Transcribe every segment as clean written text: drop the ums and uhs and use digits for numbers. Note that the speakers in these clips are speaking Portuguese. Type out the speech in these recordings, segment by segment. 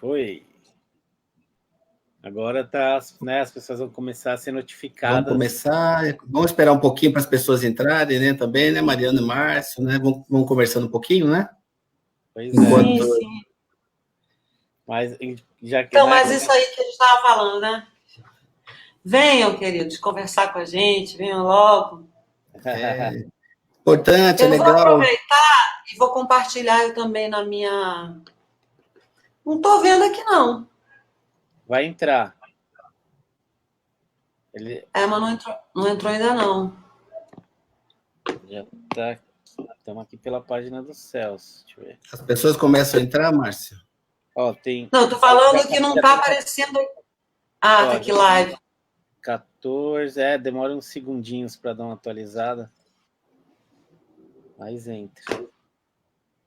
Foi. Agora tá, né, as pessoas vão começar a ser notificadas. Vamos esperar um pouquinho para as pessoas entrarem, né, também, né, Mariana e Márcio, né, vamos conversando um pouquinho, né? Pois Enquanto... Sim. Mas, já que, então, mas isso aí que a gente estava falando, né? Venham, queridos, conversar com a gente, venham logo. Importante, é legal. Eu vou aproveitar e vou compartilhar eu também na minha... Não estou vendo aqui, não. Vai entrar. Mas não entrou ainda, não. Já tá... Estamos aqui pela página do Celso. Deixa eu ver. As pessoas começam a entrar, Márcio? Tem... Não, estou falando que não está aparecendo... Ah, tá aqui live. 14, demora uns segundinhos para dar uma atualizada. Mas entra.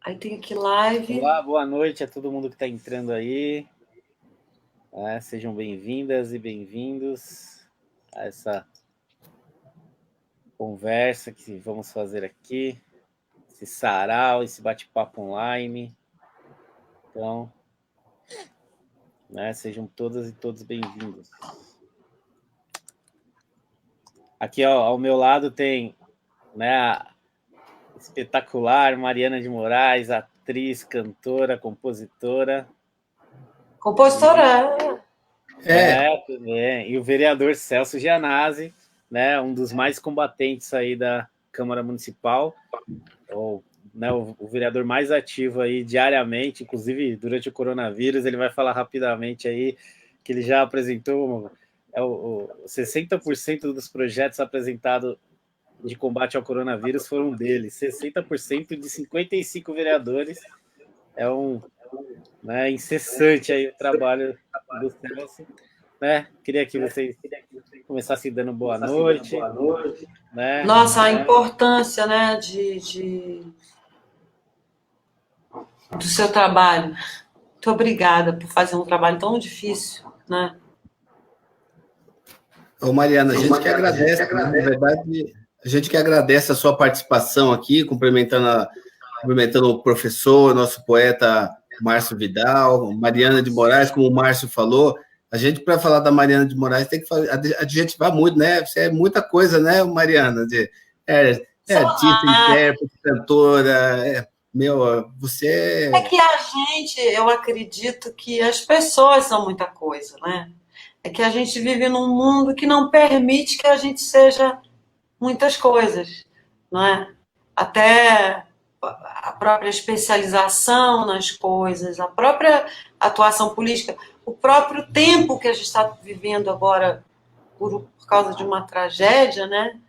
Aí tem aqui live. Olá, boa noite a todo mundo que está entrando aí. Sejam bem-vindas e bem-vindos a essa conversa que vamos fazer aqui, esse sarau, esse bate-papo online. Então, sejam todas e todos bem-vindos. Aqui, ao meu lado tem, a espetacular Mariana de Moraes, atriz, cantora, compositora. Compositora. Também. E o vereador Celso Gianazzi, um dos mais combatentes aí da Câmara Municipal, o vereador mais ativo aí diariamente, inclusive durante o coronavírus. Ele vai falar rapidamente aí que ele já apresentou 60% dos projetos apresentados de combate ao coronavírus foram dele, 60% de 55 vereadores. Incessante aí o trabalho do Celso. Queria que vocês começassem dando boa noite. Nossa, a importância, do seu trabalho. Muito obrigada por fazer um trabalho tão difícil, Ô, Mariana, a gente que agradece, na verdade, a gente que agradece a sua participação aqui, cumprimentando o professor, nosso poeta Márcio Vidal, Mariana de Moraes, como o Márcio falou. A gente, para falar da Mariana de Moraes, tem que adjetivar muito, né? Você é muita coisa, né, Mariana? Artista, intérprete, cantora, você... É que eu acredito que as pessoas são muita coisa, né? É que a gente vive num mundo que não permite que a gente seja muitas coisas, não é? Até a própria especialização nas coisas, a própria atuação política, o próprio tempo que a gente está vivendo agora por causa de uma tragédia, né?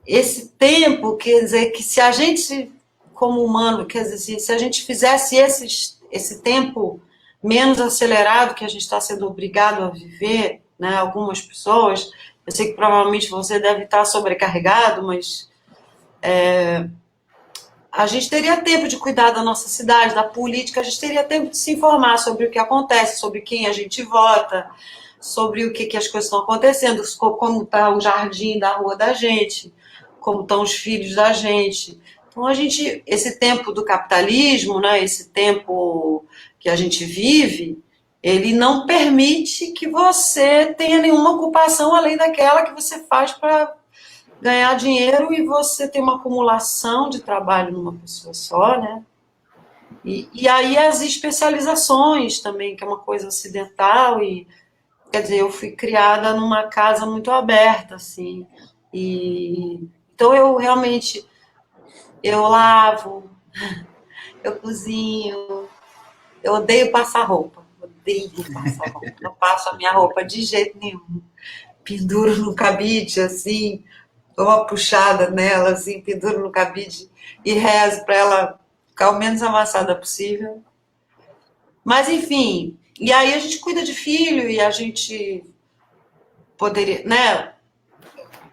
Esse tempo, quer dizer, que se a gente, como humano, quer dizer, se a gente fizesse esse tempo menos acelerado que a gente está sendo obrigado a viver, né? Algumas pessoas, eu sei que provavelmente você deve estar sobrecarregado, mas a gente teria tempo de cuidar da nossa cidade, da política, a gente teria tempo de se informar sobre o que acontece, sobre quem a gente vota, sobre o que as coisas estão acontecendo, como está o jardim da rua da gente, como estão os filhos da gente. Então, esse tempo do capitalismo, né, esse tempo que a gente vive, ele não permite que você tenha nenhuma ocupação além daquela que você faz para ganhar dinheiro, e você tem uma acumulação de trabalho numa pessoa só, né? E aí as especializações também, que é uma coisa ocidental, e quer dizer, eu fui criada numa casa muito aberta, assim, então eu realmente, eu lavo, eu cozinho, eu odeio passar roupa, não passo a minha roupa de jeito nenhum, penduro no cabide, assim, dou uma puxada nela, assim, penduro no cabide e rezo para ela ficar o menos amassada possível. Mas, enfim, e aí a gente cuida de filho, e a gente poderia, né?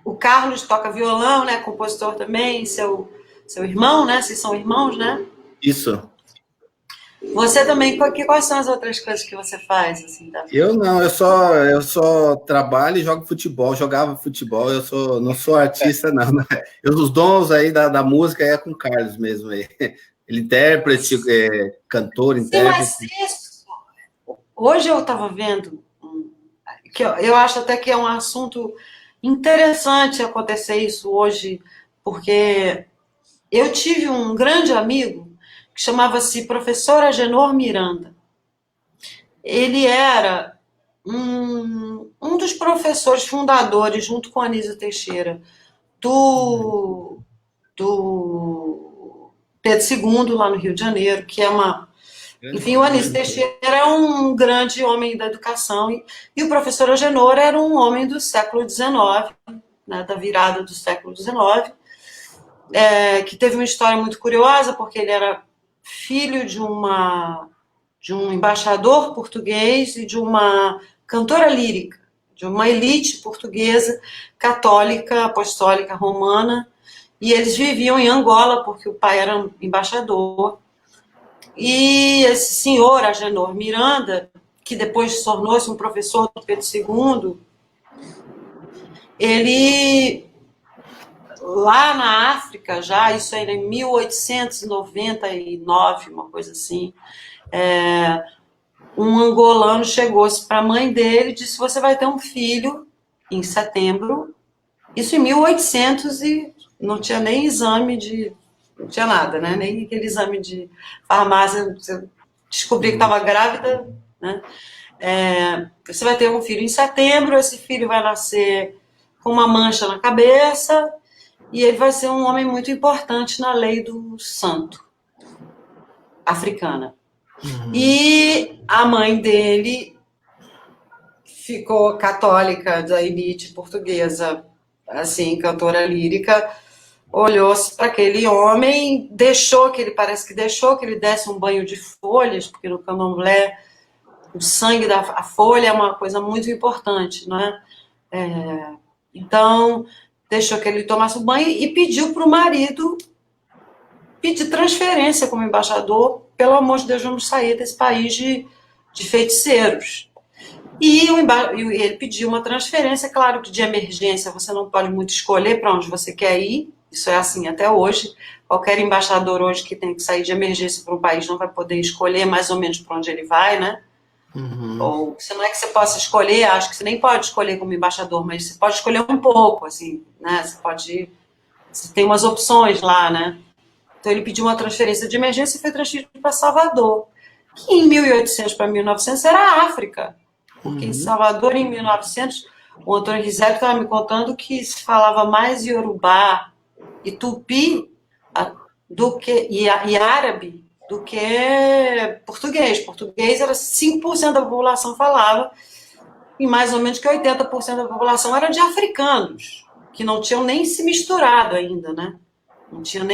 O Carlos toca violão, né? Compositor também, seu irmão, né? Vocês são irmãos, né? Isso. Você também, quais são as outras coisas que você faz? Assim, Eu não, eu só trabalho e jogo futebol, jogava futebol, não sou artista, não. Os dons aí da música é com o Carlos mesmo. Ele intérprete, cantor, intérprete. Sim, mas hoje eu estava vendo, que eu acho até que é um assunto interessante acontecer isso hoje, porque eu tive um grande amigo que chamava-se professor Agenor Miranda. Ele era um dos professores fundadores, junto com a Anísio Teixeira, do Pedro II, lá no Rio de Janeiro, que é uma... Enfim, o Anísio Teixeira é um grande homem da educação, e o professor Agenor era um homem do século XIX, né, da virada do século XIX, que teve uma história muito curiosa, porque ele era filho de um embaixador português e de uma cantora lírica, de uma elite portuguesa, católica, apostólica, romana, e eles viviam em Angola, porque o pai era embaixador. E esse senhor, Agenor Miranda, que depois tornou-se um professor do Pedro II, ele, lá na África, já, isso era em 1899, uma coisa assim, um angolano chegou-se para a mãe dele e disse: você vai ter um filho em setembro, isso em 1800, e não tinha nem exame de... não tinha nada, né? Nem aquele exame de farmácia, você descobrir que estava grávida, né? Você vai ter um filho em setembro, esse filho vai nascer com uma mancha na cabeça e ele vai ser um homem muito importante na lei do santo africana. E a mãe dele ficou católica, da elite portuguesa, assim, cantora lírica, olhou-se para aquele homem, parece que deixou que ele desse um banho de folhas, porque no candomblé o sangue da folha é uma coisa muito importante, não é? Então, deixou que ele tomasse um banho e pediu para o marido pedir transferência como embaixador. Pelo amor de Deus, vamos sair desse país de feiticeiros. E ele pediu uma transferência, claro que de emergência você não pode muito escolher para onde você quer ir, isso é assim até hoje. Qualquer embaixador hoje que tem que sair de emergência para um país não vai poder escolher mais ou menos para onde ele vai, né? Ou se não é que você possa escolher, acho que você nem pode escolher como embaixador, mas você pode escolher um pouco, assim, né? Você tem umas opções lá, né? Então ele pediu uma transferência de emergência e foi transferido para Salvador, que em 1800 para 1900 era a África. Porque em Salvador, em 1900, o Antônio Rizek estava me contando que se falava mais iorubá e tupi e árabe do que português. Português era 5% da população falava, e mais ou menos que 80% da população era de africanos, que não tinham nem se misturado ainda, né? Não tinha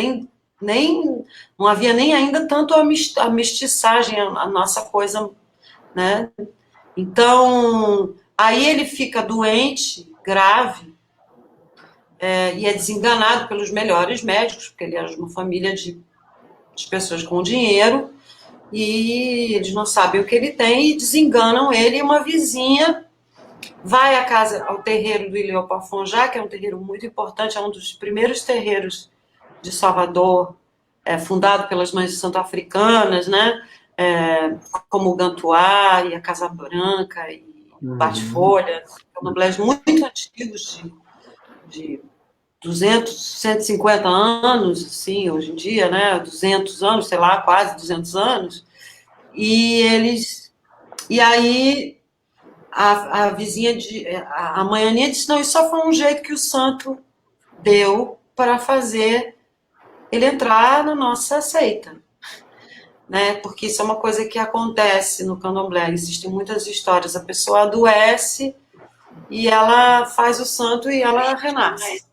não havia nem ainda tanto a mestiçagem, a nossa coisa, né? Então, aí ele fica doente, grave, e é desenganado pelos melhores médicos, porque ele era de uma família de pessoas com dinheiro, e eles não sabem o que ele tem, e desenganam ele, e uma vizinha vai ao terreiro do Ilhéu Pafonjá, que é um terreiro muito importante, é um dos primeiros terreiros de Salvador, fundado pelas mães de santo africanas, né? Como o Gantuá e a Casa Branca e Bate-Folha, candomblés muito antigos, de 200, 150 anos, assim, hoje em dia, né? 200 anos, sei lá, quase 200 anos. E aí a vizinha, a mãe Aninha disse: não, isso só foi um jeito que o santo deu para fazer ele entrar na nossa seita, né? Porque isso é uma coisa que acontece no candomblé. Existem muitas histórias. A pessoa adoece e ela faz o santo e ela renasce.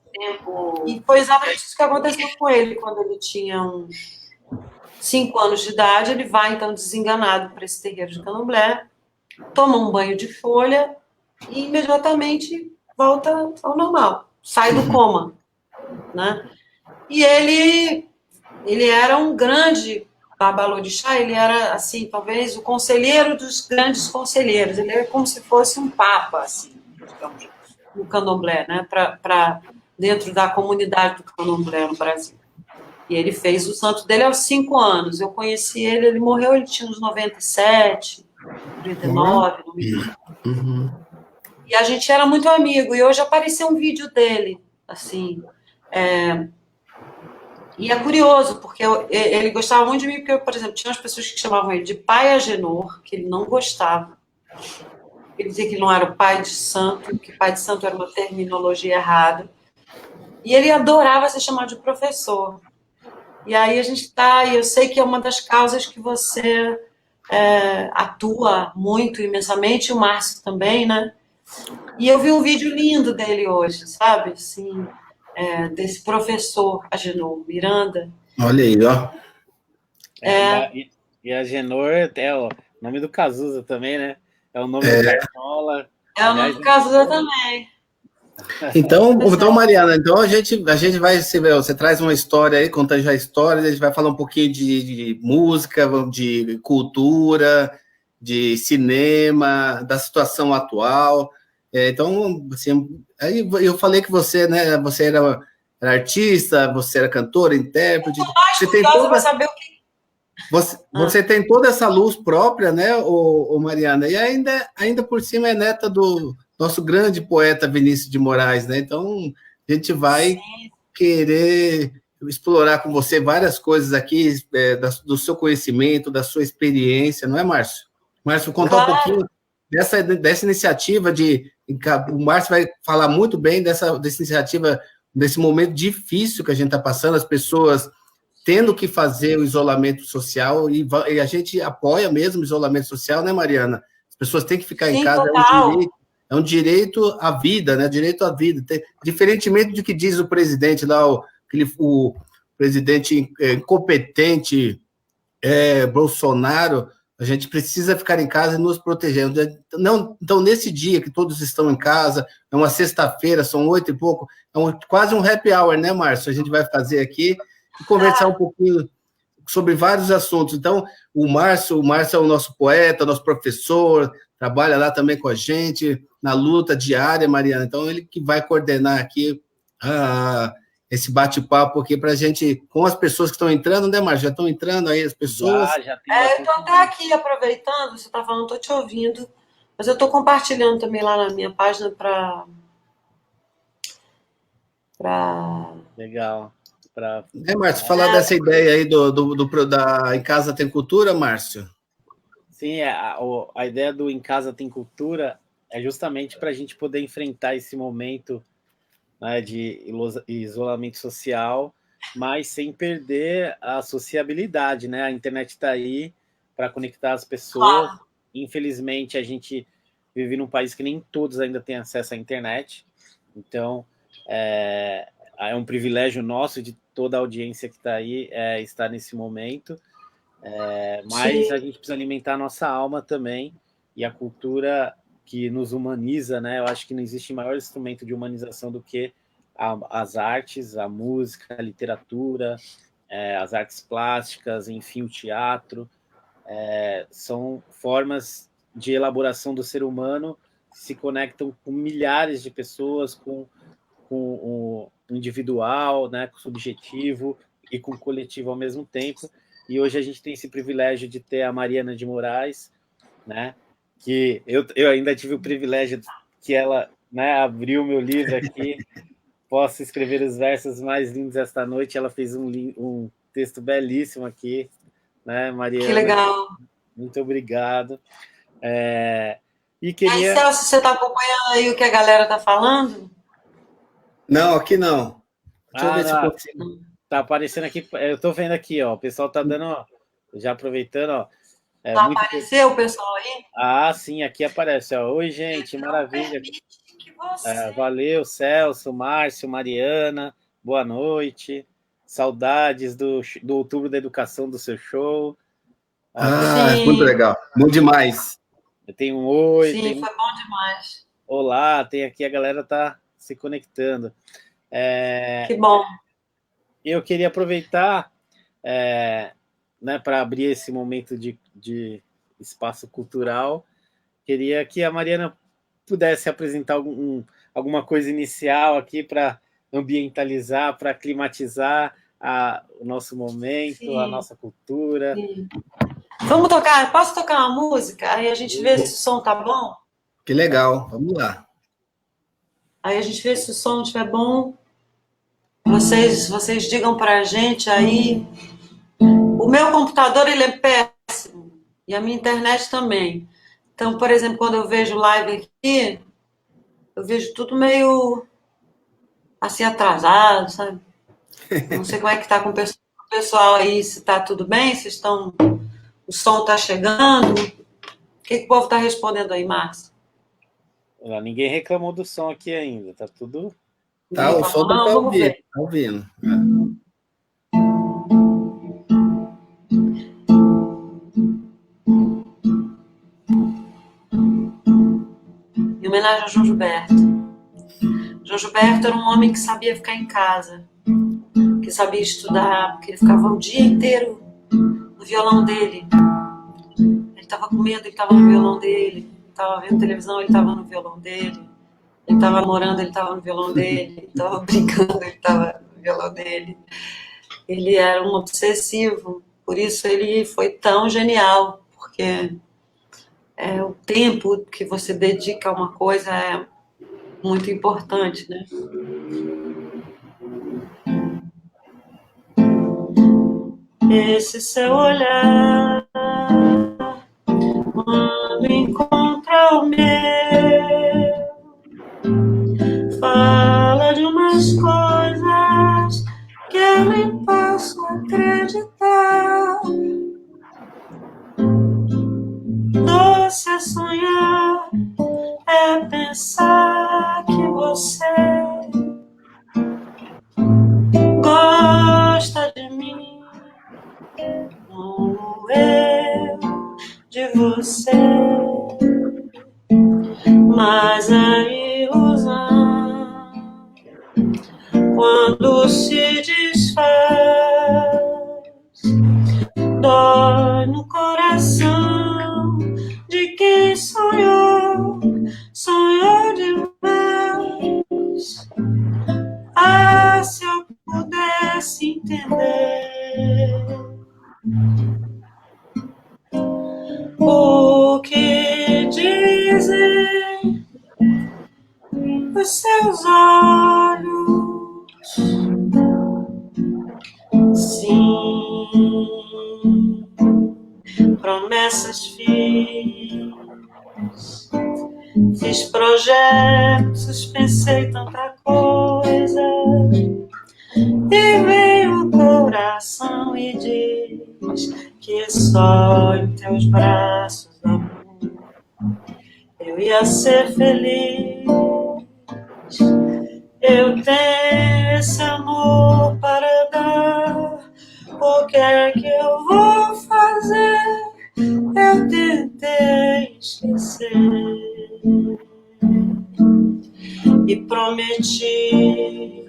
E foi exatamente isso que aconteceu com ele quando ele tinha uns 5 anos de idade. Ele vai, então, desenganado para esse terreiro de candomblé, toma um banho de folha e imediatamente volta ao normal, sai do coma, né? E ele era um grande babalorixá, ele era, assim, talvez o conselheiro dos grandes conselheiros, ele era como se fosse um papa, assim, digamos, no candomblé, né, para dentro da comunidade do candomblé no Brasil. E ele fez o santo dele aos 5 anos, eu conheci ele morreu, ele tinha uns 97, 89, não me engano. E a gente era muito amigo, e hoje apareceu um vídeo dele, assim, e é curioso, porque ele gostava muito de mim, porque, por exemplo, tinha umas pessoas que chamavam ele de pai Agenor, que ele não gostava. Ele dizia que ele não era o pai de santo, que pai de santo era uma terminologia errada. E ele adorava ser chamado de professor. E aí a gente está, e eu sei que é uma das causas que você atua muito, imensamente, o Márcio também, né? E eu vi um vídeo lindo dele hoje, sabe? Assim, desse professor Agenor Miranda. Olha aí, ó. E a Genor é o nome do Cazuza também, né? É o nome do Cartola. É o nome do Cazuza também. Então, Mariana, então a gente vai, você traz uma história aí, contando já a história, a gente vai falar um pouquinho de música, de cultura, de cinema, da situação atual. Então, assim, aí eu falei que você, né, você era artista, você era cantora, intérprete. Você tem toda... saber o que... Você tem toda essa luz própria, né, ô Mariana? E ainda por cima é neta do nosso grande poeta Vinícius de Moraes, né? Então, a gente vai querer explorar com você várias coisas aqui, do seu conhecimento, da sua experiência, não é, Márcio? Márcio, contar um pouquinho dessa iniciativa o Márcio vai falar muito bem dessa iniciativa, desse momento difícil que a gente está passando, as pessoas tendo que fazer o isolamento social, e a gente apoia mesmo o isolamento social, né, Mariana? As pessoas têm que ficar em casa, é um direito à vida, né? Direito à vida. Diferentemente do que diz o presidente lá, o presidente incompetente Bolsonaro, a gente precisa ficar em casa e nos proteger. Então, nesse dia que todos estão em casa, é uma sexta-feira, são 8 e pouco, quase um happy hour, né, Márcio? A gente vai fazer aqui e conversar um pouquinho sobre vários assuntos. Então, o Márcio é o nosso poeta, nosso professor, trabalha lá também com a gente, na luta diária, Mariana. Então, ele que vai coordenar aqui esse bate-papo aqui para a gente, com as pessoas que estão entrando, né, Márcio? Já estão entrando aí as pessoas? Já tem eu estou até aqui aproveitando, você está falando, estou te ouvindo, mas eu estou compartilhando também lá na minha página para... Legal. Márcio, falar dessa ideia aí da Em Casa Tem Cultura, Márcio? Sim, a ideia do Em Casa Tem Cultura é justamente para a gente poder enfrentar esse momento, né, de isolamento social, mas sem perder a sociabilidade, né? A internet está aí para conectar as pessoas. Infelizmente, a gente vive num país que nem todos ainda têm acesso à internet, então é um privilégio nosso, de toda a audiência que está aí, estar nesse momento, mas a gente precisa alimentar a nossa alma também, e a cultura que nos humaniza, né? Eu acho que não existe maior instrumento de humanização do que as artes, a música, a literatura, as artes plásticas, enfim, o teatro. São formas de elaboração do ser humano que se conectam com milhares de pessoas, com o individual, né, com o subjetivo e com o coletivo ao mesmo tempo. E hoje a gente tem esse privilégio de ter a Mariana de Moraes, né, que eu ainda tive o privilégio que ela, né, abriu meu livro aqui, posso escrever os versos mais lindos esta noite. Ela fez um texto belíssimo aqui, né, Mariana? Que legal. Muito obrigado. E queria... Aí, Celso, você está acompanhando aí o que a galera está falando? Não, aqui não. Deixa eu ver se eu consigo. Tá aparecendo aqui, eu tô vendo aqui, ó. O pessoal tá dando, ó, já aproveitando, ó. Apareceu o pessoal aí? Sim, aqui aparece, ó. Oi, gente, maravilha. Valeu, Celso, Márcio, Mariana, boa noite. Saudades do Outubro da Educação, do seu show. Muito legal, muito demais. Tem um oi. Sim, foi bom demais. Olá, tem aqui, a galera tá se conectando. Que bom. Eu queria aproveitar, né, para abrir esse momento de espaço cultural. Queria que a Mariana pudesse apresentar alguma coisa inicial aqui para ambientalizar, para climatizar o nosso momento, a nossa cultura. Sim. Vamos tocar, posso tocar uma música? Aí a gente vê se o som tá bom? Que legal, vamos lá. Aí a gente vê se o som estiver bom. Vocês digam pra gente aí. O meu computador, ele é péssimo. E a minha internet também. Então, por exemplo, quando eu vejo live aqui, eu vejo tudo meio assim atrasado, sabe? Não sei como é que tá com o pessoal aí, se tá tudo bem, se estão... O som tá chegando. O que o povo tá respondendo aí, Márcio? Ninguém reclamou do som aqui ainda, tá tudo... Tá, o som tá Vamos ver. ouvindo. Em homenagem ao João Gilberto. João Gilberto era um homem que sabia ficar em casa, que sabia estudar, porque ele ficava o dia inteiro no violão dele. Ele estava com medo, ele estava no violão dele. Ele estava vendo televisão, ele estava no violão dele. Ele estava namorando, ele estava no violão dele. Ele estava brincando, ele estava no violão dele. Ele era um obsessivo, por isso ele foi tão genial, porque o tempo que você dedica a uma coisa é muito importante, né? Esse seu olhar, quando encontra o meu, fala de umas coisas que eu nem posso acreditar. Doce é sonhar, é pensar que você gosta de mim, como eu de você. Mas a ilusão, quando se desfaz, dói no coração de quem sonhou demais. Ah, se eu pudesse entender o que dizem os seus olhos. Sim, promessas fiz projetos, pensei tanta coisa, e veio o coração e diz que só em teus braços, amor, eu ia ser feliz. Eu tenho esse amor para dar, o que é que eu vou fazer? Eu tentei esquecer e prometi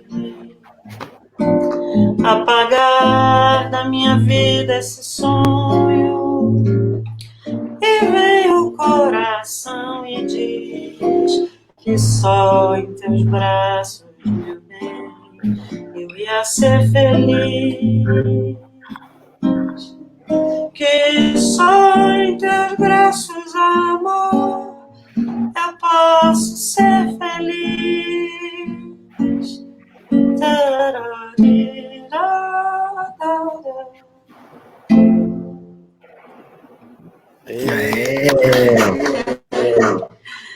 apagar da minha vida esse sonho. E veio o coração e diz que só em teus braços, meu bem, eu ia ser feliz. Que só em teus braços, amor, eu posso ser feliz.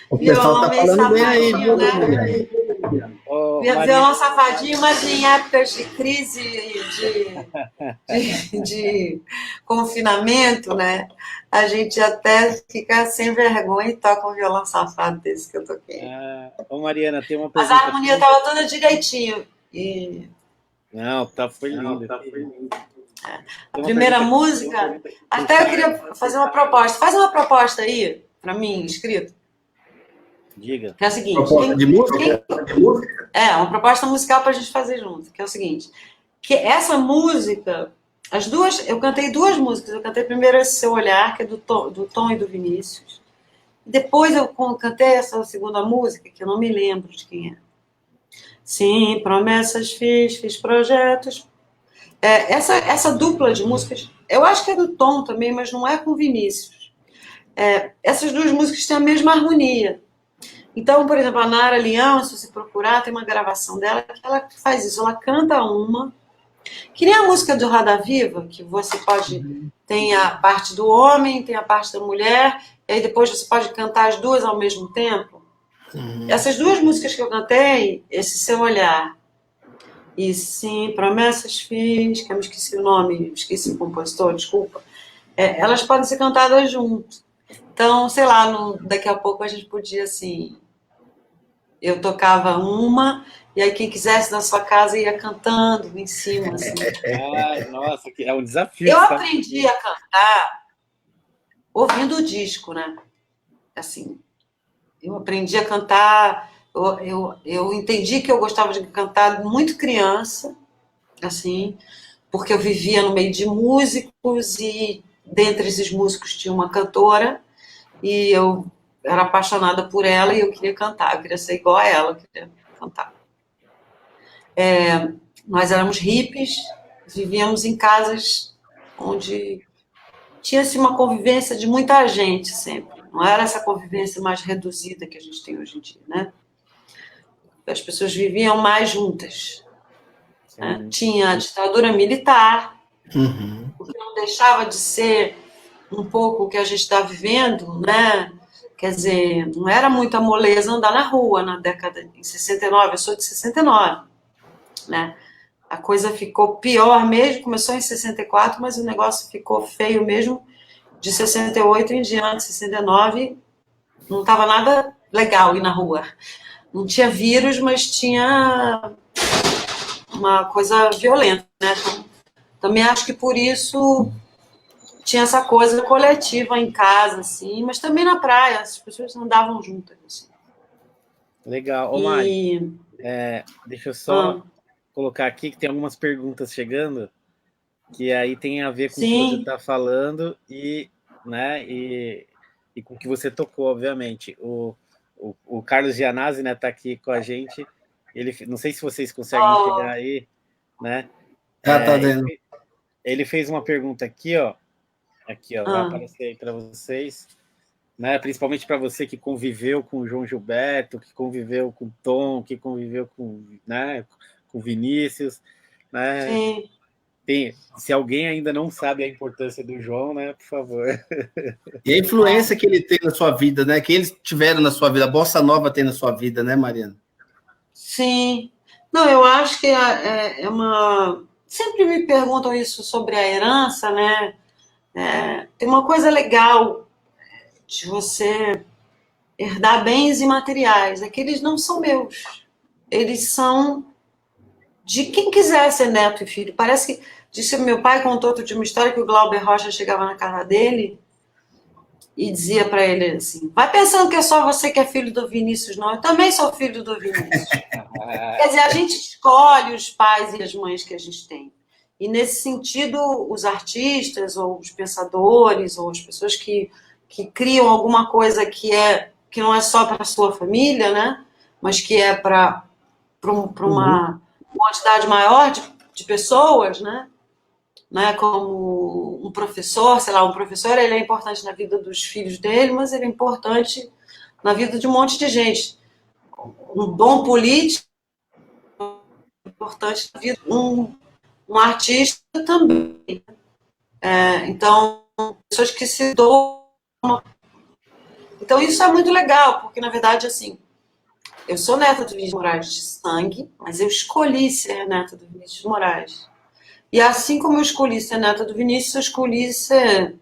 O pessoal tá falando bem aí, viu, né? Maria? Violão safadinho, mas em épocas de crise de confinamento, né? A gente até fica sem vergonha e toca um violão safado desse que eu toquei. Ô, Mariana, tem uma pergunta. Mas a harmonia estava toda direitinho. E... Não, foi lindo. A primeira música, até eu queria fazer uma proposta. Faz uma proposta aí, para mim, escrito. Diga. Que é o seguinte. Proposta de música? Uma proposta musical para a gente fazer junto. Que é o seguinte. Que essa música, as duas, eu cantei duas músicas. Eu cantei primeiro Esse Seu Olhar, que é do Tom e do Vinícius. Depois eu cantei essa segunda música, que eu não me lembro de quem é. Sim, promessas fiz projetos. Essa dupla de músicas eu acho que é do Tom também, mas não é com o Vinícius. Essas duas músicas têm a mesma harmonia. Então, por exemplo, a Nara Leão, se você procurar, tem uma gravação dela que ela faz isso, ela canta uma, que nem a música do Roda Viva, que você pode, tem a parte do homem, tem a parte da mulher, e aí depois você pode cantar as duas ao mesmo tempo. Essas duas músicas que eu cantei, esse Seu Olhar, e sim, Promessas Fiz, que eu me esqueci o nome, esqueci o compositor, desculpa, elas podem ser cantadas juntas. Então, sei lá, daqui a pouco a gente podia, assim, eu tocava uma, e aí quem quisesse na sua casa ia cantando em cima, assim. Ai, nossa, é um desafio. Eu aprendi a cantar ouvindo o disco, né? Assim, eu aprendi a cantar, eu entendi que eu gostava de cantar muito criança, assim, porque eu vivia no meio de músicos e dentre esses músicos tinha uma cantora e eu era apaixonada por ela e eu queria cantar, eu queria ser igual a ela, eu queria cantar. Nós éramos hippies, vivíamos em casas onde tinha-se uma convivência de muita gente sempre. Não era essa convivência mais reduzida que a gente tem hoje em dia, né? As pessoas viviam mais juntas. Né? Tinha a ditadura militar, o que não deixava de ser um pouco o que a gente está vivendo, né? Quer dizer, não era muita moleza andar na rua na década de 69, eu sou de 69, né? A coisa ficou pior mesmo, começou em 64, mas o negócio ficou feio mesmo de 68 em diante, 69, não estava nada legal ir na rua. Não tinha vírus, mas tinha uma coisa violenta, né? Então, também acho que por isso tinha essa coisa coletiva em casa, assim, mas também na praia, as pessoas andavam juntas, assim. Legal. Ô, Mari, deixa eu só colocar aqui que tem algumas perguntas chegando que aí tem a ver com o que você está falando e, né, e com o que você tocou, obviamente. O Carlos Gianazzi, né, tá aqui com a gente. Ele, não sei se vocês conseguem enxergar aí, né? Tá vendo. Ele fez uma pergunta aqui, ó. Aqui, ó, vai aparecer aí para vocês, né? Principalmente para você que conviveu com o João Gilberto, que conviveu com o Tom, que conviveu com, né, com o Vinícius, né? Sim. Se alguém ainda não sabe a importância do João, né, por favor. E a influência que ele tem na sua vida, né? Que eles tiveram na sua vida, a Bossa Nova tem na sua vida, né, Mariana? Sim. Não, eu acho que é uma... Sempre me perguntam isso sobre a herança, né? Tem uma coisa legal de você herdar bens imateriais, é que eles não são meus. Eles são de quem quiser ser neto e filho. Parece que, disse meu pai, contou outro dia uma história que o Glauber Rocha chegava na casa dele e dizia para ele assim, vai pensando que é só você que é filho do Vinícius, não, eu também sou filho do Vinícius. Quer dizer, a gente escolhe os pais e as mães que a gente tem. E nesse sentido, os artistas, ou os pensadores, ou as pessoas que criam alguma coisa que não é só para a sua família, né? Mas que é para uma quantidade maior de pessoas, né? Como um professor, sei lá, um professor ele é importante na vida dos filhos dele, mas ele é importante na vida de um monte de gente. Um bom político é importante na vida de um artista também. Então, pessoas que se doam. Então, isso é muito legal, porque, na verdade, assim, eu sou neta do Vinícius de Moraes de sangue, mas eu escolhi ser neta do Vinícius de Moraes. E assim como eu escolhi ser neta do Vinícius, eu escolhi ser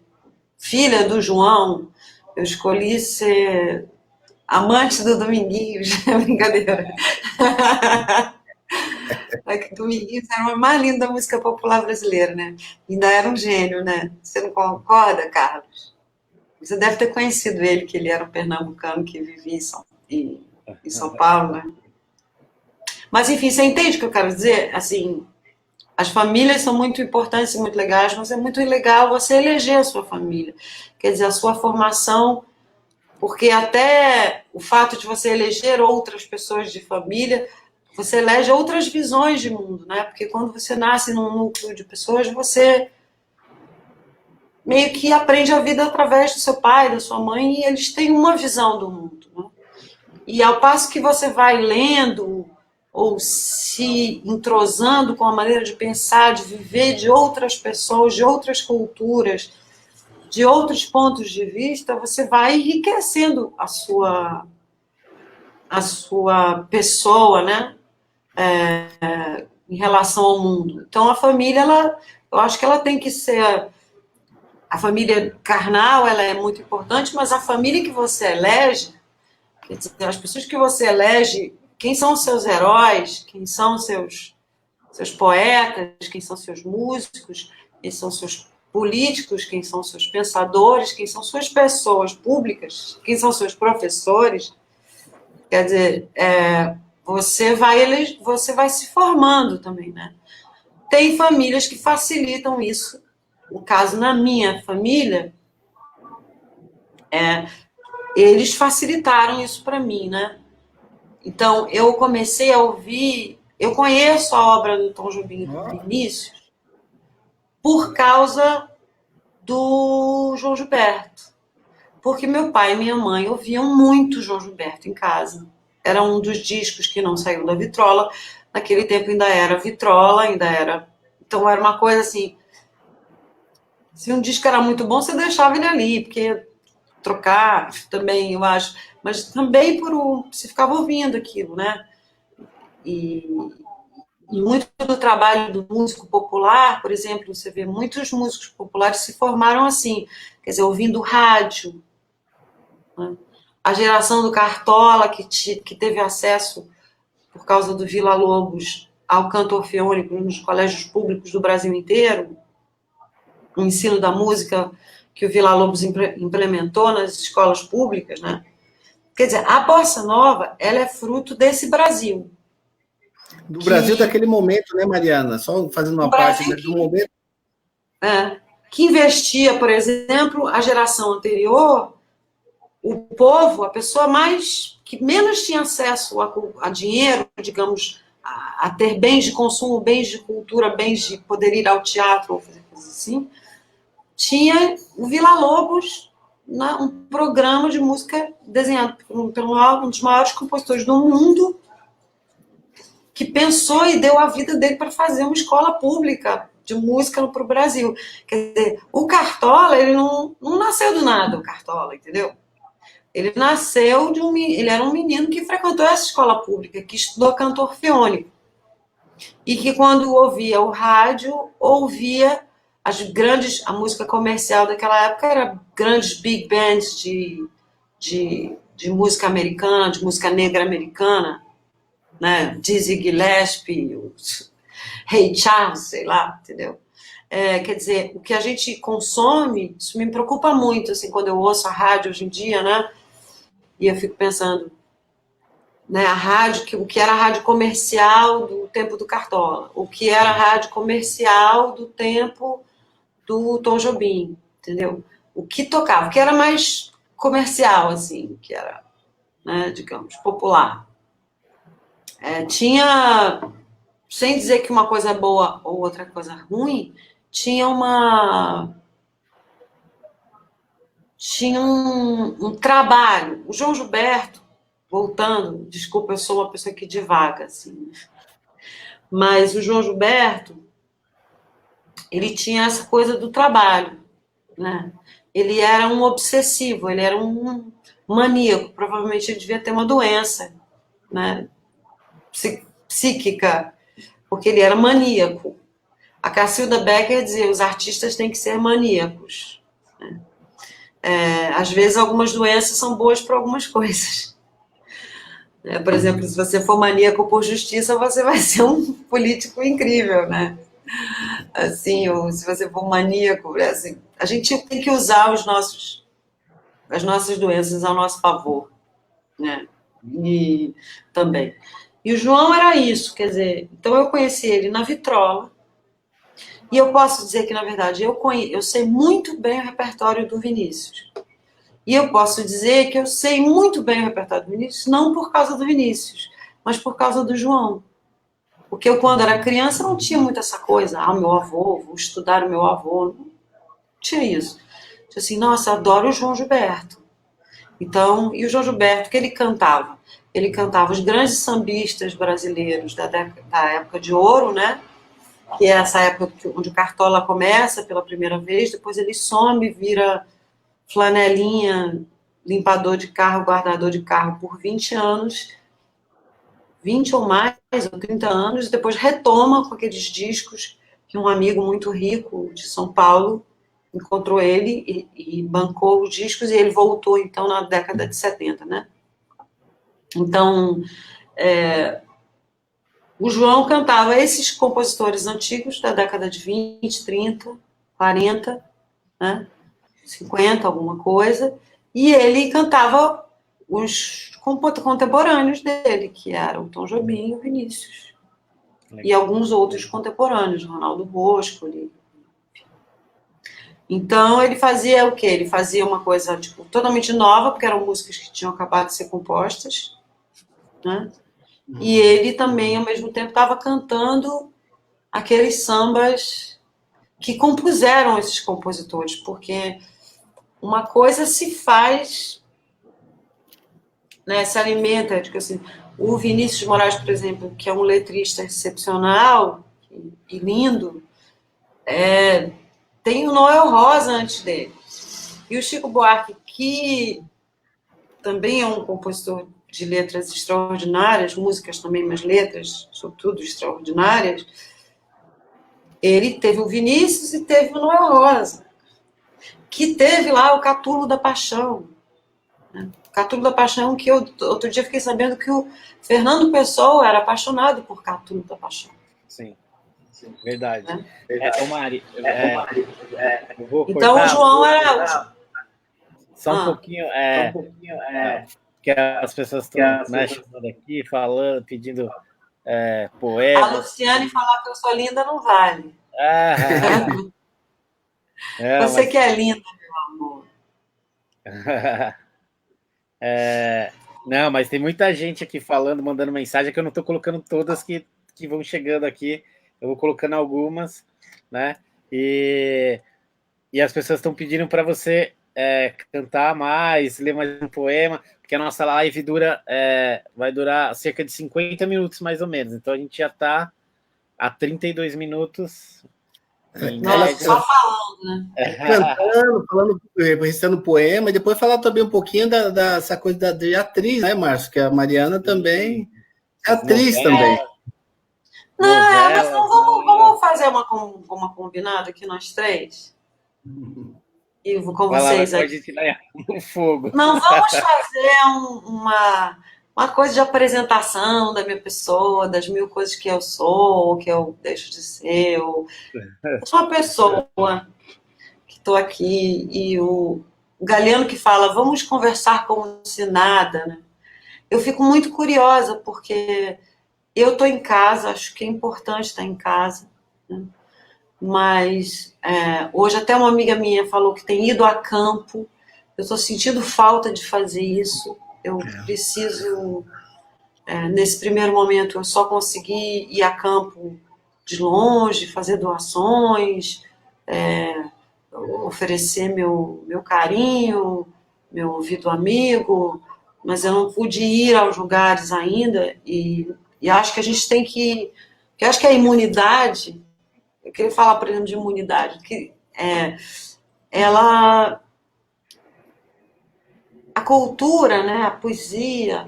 filha do João, eu escolhi ser amante do Dominguinhos. Brincadeira. Dominguinhos era uma mais linda música popular brasileira, né? Ainda era um gênio, né? Você não concorda, Carlos? Você deve ter conhecido ele, que ele era um pernambucano que vivia em São Paulo, né? Mas, enfim, você entende o que eu quero dizer? Assim, as famílias são muito importantes e muito legais, mas é muito legal você eleger a sua família. Quer dizer, a sua formação, porque até o fato de você eleger outras pessoas de família, você elege outras visões de mundo, né? Porque quando você nasce num núcleo de pessoas, você meio que aprende a vida através do seu pai, da sua mãe, e eles têm uma visão do mundo, né? E ao passo que você vai lendo ou se entrosando com a maneira de pensar, de viver de outras pessoas, de outras culturas, de outros pontos de vista, você vai enriquecendo a sua pessoa, né? Em relação ao mundo. Então, a família, eu acho que ela tem que ser... A família carnal, ela é muito importante, mas a família que você elege, quer dizer, as pessoas que você elege, quem são os seus heróis, quem são os seus poetas, quem são seus músicos, quem são seus políticos, quem são seus pensadores, quem são suas pessoas públicas, quem são seus professores. Quer dizer, você vai se formando também, né? Tem famílias que facilitam isso. No caso, na minha família, eles facilitaram isso para mim, né? Então, eu comecei a ouvir... Eu conheço a obra do Tom Jobim e do Vinícius por causa do João Gilberto. Porque meu pai e minha mãe ouviam muito João Gilberto em casa. Era um dos discos que não saiu da vitrola. Naquele tempo ainda era vitrola, ainda era... Então, era uma coisa assim... Se um disco era muito bom, você deixava ele ali, porque trocar também, eu acho. Mas também você ficava ouvindo aquilo, né? E muito do trabalho do músico popular, por exemplo, você vê muitos músicos populares se formaram assim, quer dizer, ouvindo rádio. Né? A geração do Cartola, que teve acesso, por causa do Villa-Lobos, ao canto orfeônico nos colégios públicos do Brasil inteiro, o ensino da música que o Villa-Lobos implementou nas escolas públicas, né? Quer dizer, a bossa nova, ela é fruto desse Brasil. Do Brasil daquele momento, né, Mariana? Só fazendo uma parte do momento. Que investia, por exemplo, a geração anterior, o povo, a pessoa que menos tinha acesso a dinheiro, digamos, a ter bens de consumo, bens de cultura, bens de poder ir ao teatro, ou fazer coisas assim, tinha o Villa-Lobos, um programa de música desenhado por um dos maiores compositores do mundo, que pensou e deu a vida dele para fazer uma escola pública de música para o Brasil. Quer dizer, o Cartola, ele não nasceu do nada, o Cartola, entendeu? Ele nasceu ele era um menino que frequentou essa escola pública, que estudou canto orfeônico. E que quando ouvia o rádio, ouvia a música comercial daquela época era grandes big bands de música americana, de música negra americana, né? Dizzy Gillespie, Ray Charles, sei lá, entendeu? Quer dizer, o que a gente consome, isso me preocupa muito, assim, quando eu ouço a rádio hoje em dia, né? E eu fico pensando, né, a rádio, o que era a rádio comercial do tempo do Cartola, o que era a rádio comercial do tempo do Tom Jobim, entendeu? O que tocava, o que era mais comercial, assim, que era, né, digamos, popular. Tinha, sem dizer que uma coisa é boa ou outra coisa ruim, tinha um trabalho. O João Gilberto, voltando, desculpa, eu sou uma pessoa que divaga, assim, mas o João Gilberto, ele tinha essa coisa do trabalho, né? Ele era um obsessivo, ele era um maníaco, provavelmente ele devia ter uma doença, né, psíquica, porque ele era maníaco. A Cacilda Becker dizia, os artistas têm que ser maníacos. Né? Às vezes, algumas doenças são boas para algumas coisas. Por exemplo, se você for maníaco por justiça, você vai ser um político incrível, né? Assim, ou se você for maníaco, assim, a gente tem que usar as nossas doenças ao nosso favor, né? E também. E o João era isso, quer dizer, então eu conheci ele na vitrola, e eu posso dizer que, na verdade, eu sei muito bem o repertório do Vinícius. E eu posso dizer que eu sei muito bem o repertório do Vinícius, não por causa do Vinícius, mas por causa do João. Porque eu, quando era criança, não tinha muito essa coisa, meu avô, vou estudar o meu avô. Não tinha isso. Tinha assim, nossa, adoro o João Gilberto. Então, e o João Gilberto, que ele cantava? Ele cantava os grandes sambistas brasileiros da época de ouro, né? Que é essa época onde o Cartola começa pela primeira vez, depois ele some, vira flanelinha, limpador de carro, guardador de carro por 20 anos, 20 ou mais, ou 30 anos, e depois retoma com aqueles discos que um amigo muito rico de São Paulo encontrou ele e bancou os discos, e ele voltou, então, na década de 70, né? Então, o João cantava esses compositores antigos da década de 20, 30, 40, né? 50, alguma coisa, e ele cantava os contemporâneos dele, que eram o Tom Jobim e o Vinícius. E alguns outros contemporâneos, Ronaldo Bosco. Então, ele fazia o quê? Ele fazia uma coisa tipo, totalmente nova, porque eram músicas que tinham acabado de ser compostas, né? E ele também, ao mesmo tempo, estava cantando aqueles sambas que compuseram esses compositores, porque uma coisa se faz, né, se alimenta, tipo assim, o Vinícius de Moraes, por exemplo, que é um letrista excepcional e lindo, tem o Noel Rosa antes dele. E o Chico Buarque, que também é um compositor de letras extraordinárias, músicas também, mas letras, sobretudo, extraordinárias, ele teve o Vinícius e teve o Noel Rosa, que teve lá o Catulo da Paixão. Catulo da Paixão, que eu outro dia fiquei sabendo que o Fernando Pessoa era apaixonado por Catulo da Paixão. Sim, verdade. Mari, eu vou então cortar, o João era... Só um pouquinho, que as pessoas estão chamando aqui, falando, pedindo poemas. A Luciane falar que eu sou linda não vale. Você mas... que é linda, meu amor. Não, mas tem muita gente aqui falando, mandando mensagem, que eu não estou colocando todas que vão chegando aqui. Eu vou colocando algumas, né? E as pessoas estão pedindo para você cantar mais, ler mais um poema, porque a nossa live vai durar cerca de 50 minutos, mais ou menos. Então a gente já está a 32 minutos. Só falando, né? Cantando, recitando poema, e depois falar também um pouquinho dessa coisa de atriz, né, Márcio? Que a Mariana também é atriz também. Não, mas não, vamos fazer uma combinada aqui, nós três? E com vocês aqui. No fogo. Não, vamos fazer uma coisa de apresentação da minha pessoa, das 1000 coisas que eu sou, ou que eu deixo de ser. Eu sou uma pessoa que estou aqui, e o Galeano que fala, vamos conversar como se nada, né? Eu fico muito curiosa, porque eu estou em casa, acho que é importante estar em casa, né? Mas hoje até uma amiga minha falou que tem ido a campo. Eu estou sentindo falta de fazer isso. Eu preciso, nesse primeiro momento, eu só consegui ir a campo de longe, fazer doações, oferecer meu carinho, meu ouvido amigo, mas eu não pude ir aos lugares ainda, e acho que a gente tem que eu acho que a imunidade, eu queria falar, por exemplo, de imunidade, que a cultura, né, a poesia,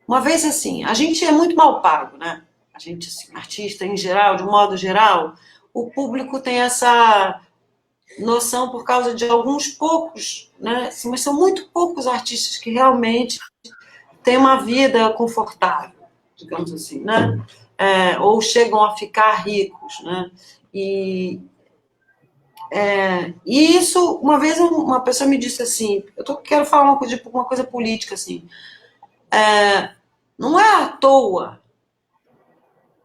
uma vez assim, a gente é muito mal pago, né? A gente, assim, artista em geral, de um modo geral, o público tem essa noção por causa de alguns poucos, né? Assim, mas são muito poucos artistas que realmente têm uma vida confortável, digamos assim, né? Ou chegam a ficar ricos, né? E isso, uma vez uma pessoa me disse assim, quero falar uma coisa política, assim, não é à toa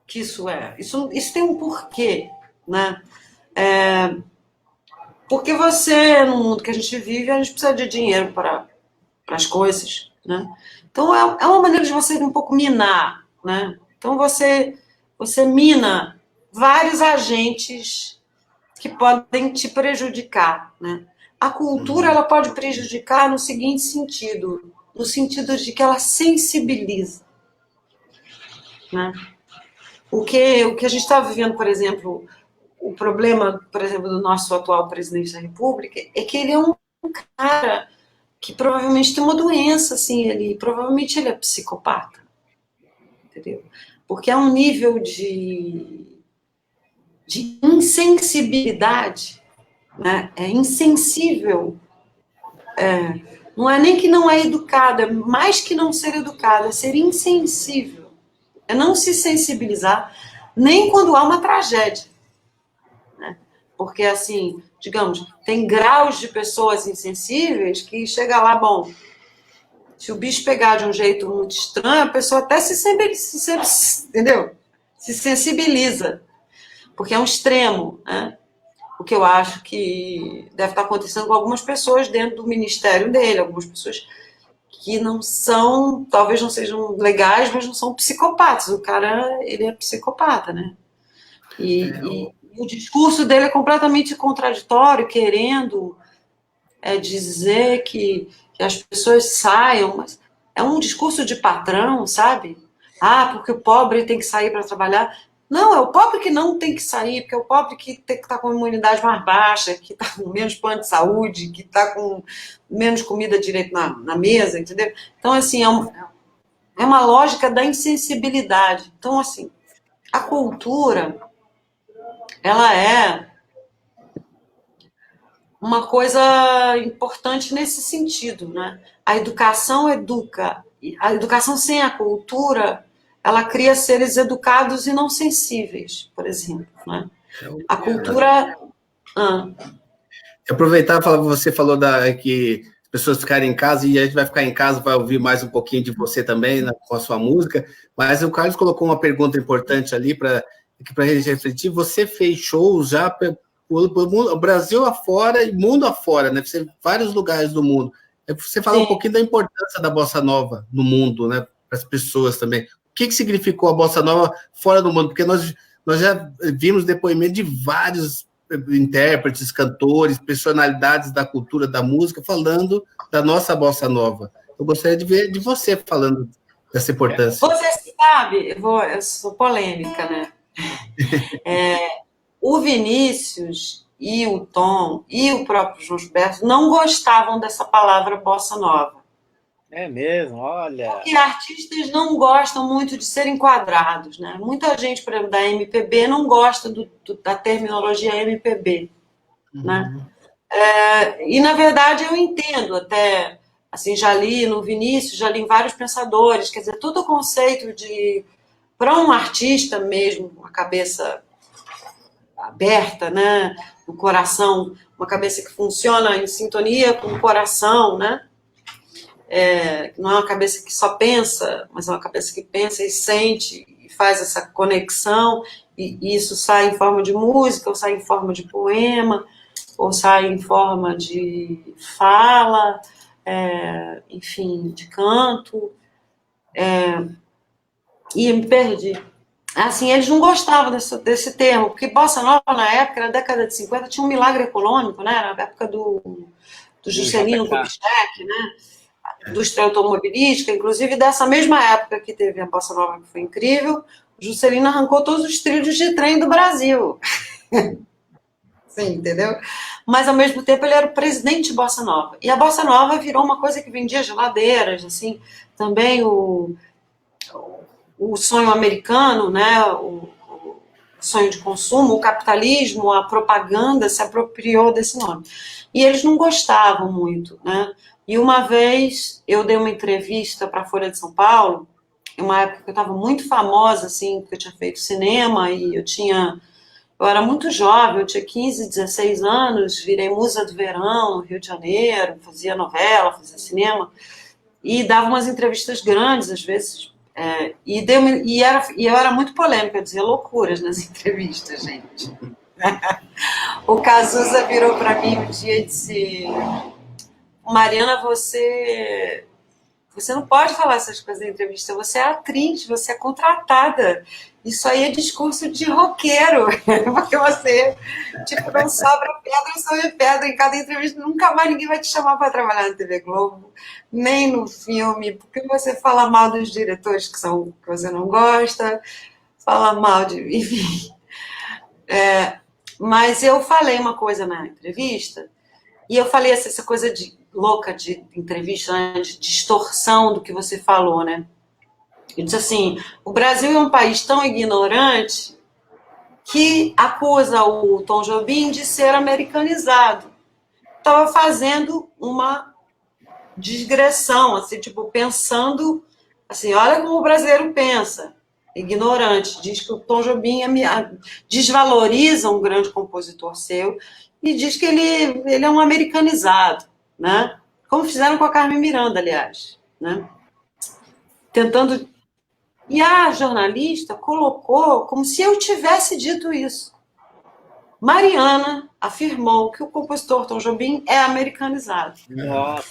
que isso tem um porquê, né? Porque no mundo que a gente vive, a gente precisa de dinheiro para as coisas, né? Então, é uma maneira de você um pouco minar, né? Então, você mina vários agentes que podem te prejudicar, né? A cultura, ela pode prejudicar no seguinte sentido, no sentido de que ela sensibiliza, né? O que a gente está vivendo, por exemplo, o problema, por exemplo, do nosso atual presidente da República é que ele é um cara que provavelmente tem uma doença, assim, provavelmente ele é psicopata, entendeu? Porque é um nível de insensibilidade, né? É insensível, não é nem que não é educado, é mais que não ser educado, é ser insensível, é não se sensibilizar nem quando há uma tragédia, né? Porque, assim, digamos, tem graus de pessoas insensíveis que chega lá, bom, se o bicho pegar de um jeito muito estranho, a pessoa até entendeu? Se sensibiliza, porque é um extremo, né? O que eu acho que deve estar acontecendo com algumas pessoas dentro do ministério dele, algumas pessoas que não são, talvez não sejam legais, mas não são psicopatas. O cara, ele é psicopata, né? E o discurso dele é completamente contraditório, querendo dizer que as pessoas saiam, mas é um discurso de patrão, sabe? Ah, porque o pobre tem que sair para trabalhar. Não, é o pobre que não tem que sair, porque é o pobre que tem que estar com a imunidade mais baixa, que está com menos plano de saúde, que está com menos comida direito na mesa, entendeu? Então, assim, é uma lógica da insensibilidade. Então, assim, a cultura, ela é uma coisa importante nesse sentido, né? A educação educa. A educação sem a cultura, ela cria seres educados e não sensíveis, por exemplo, né? A cultura... Aproveitar, você falou que as pessoas ficarem em casa, e a gente vai ficar em casa, vai ouvir mais um pouquinho de você também, né, com a sua música, mas o Carlos colocou uma pergunta importante ali para a gente refletir. Você fez shows já o Brasil afora e mundo afora, né? Vários lugares do mundo. Você fala um pouquinho da importância da Bossa Nova no mundo, né? Para as pessoas também. O que significou a Bossa Nova fora do mundo? Porque nós já vimos depoimento de vários intérpretes, cantores, personalidades da cultura, da música, falando da nossa Bossa Nova. Eu gostaria de ver de você falando dessa importância. Você sabe, eu sou polêmica, né? O Vinícius e o Tom e o próprio João Gilberto não gostavam dessa palavra Bossa Nova. É mesmo, olha. Porque artistas não gostam muito de ser enquadrados, né? Muita gente, por exemplo, da MPB não gosta da terminologia MPB, né? E, na verdade, eu entendo até, assim, já li no Vinícius, já li em vários pensadores, quer dizer, todo o conceito de, para um artista mesmo, uma cabeça aberta, né? O coração, uma cabeça que funciona em sintonia com o coração, né? Não é uma cabeça que só pensa, mas é uma cabeça que pensa e sente e faz essa conexão, e isso sai em forma de música, ou sai em forma de poema, ou sai em forma de fala, enfim, de canto, e me perdi. Assim, eles não gostavam desse termo, porque Bossa Nova, na época, na década de 50, tinha um milagre econômico, né? Na época do Juscelino Kubitschek, né? Indústria automobilística, inclusive dessa mesma época que teve a Bossa Nova, que foi incrível, o Juscelino arrancou todos os trilhos de trem do Brasil. Sim, entendeu? Mas, ao mesmo tempo, ele era o presidente de Bossa Nova. E a Bossa Nova virou uma coisa que vendia geladeiras, assim, também o sonho americano, né, o sonho de consumo, o capitalismo, a propaganda se apropriou desse nome. E eles não gostavam muito, né? E uma vez eu dei uma entrevista para a Folha de São Paulo, em uma época que eu estava muito famosa, assim, porque eu tinha feito cinema e eu era muito jovem, eu tinha 15, 16 anos, virei musa do verão no Rio de Janeiro, fazia novela, fazia cinema, e dava umas entrevistas grandes, às vezes, eu era muito polêmica, eu dizia loucuras nas entrevistas, gente. O Cazuza virou para mim um dia e disse: Mariana, você você não pode falar essas coisas na entrevista, você é atriz, você é contratada. Isso aí é discurso de roqueiro, porque você, tipo, não sobra pedra sobre pedra em cada entrevista, nunca mais ninguém vai te chamar para trabalhar na TV Globo, nem no filme, porque você fala mal dos diretores que você não gosta, fala mal de... Enfim. Mas eu falei uma coisa na entrevista, e eu falei essa coisa louca de entrevista, né, de distorção do que você falou, né? Eu disse assim, o Brasil é um país tão ignorante que acusa o Tom Jobim de ser americanizado. Estava fazendo uma digressão, assim, tipo, pensando, assim, olha como o brasileiro pensa, ignorante, diz que o Tom Jobim desvaloriza um grande compositor seu e diz que ele é um americanizado, né? Como fizeram com a Carmen Miranda, aliás, né? Tentando... E a jornalista colocou como se eu tivesse dito isso. Mariana afirmou que o compositor Tom Jobim é americanizado. Nossa.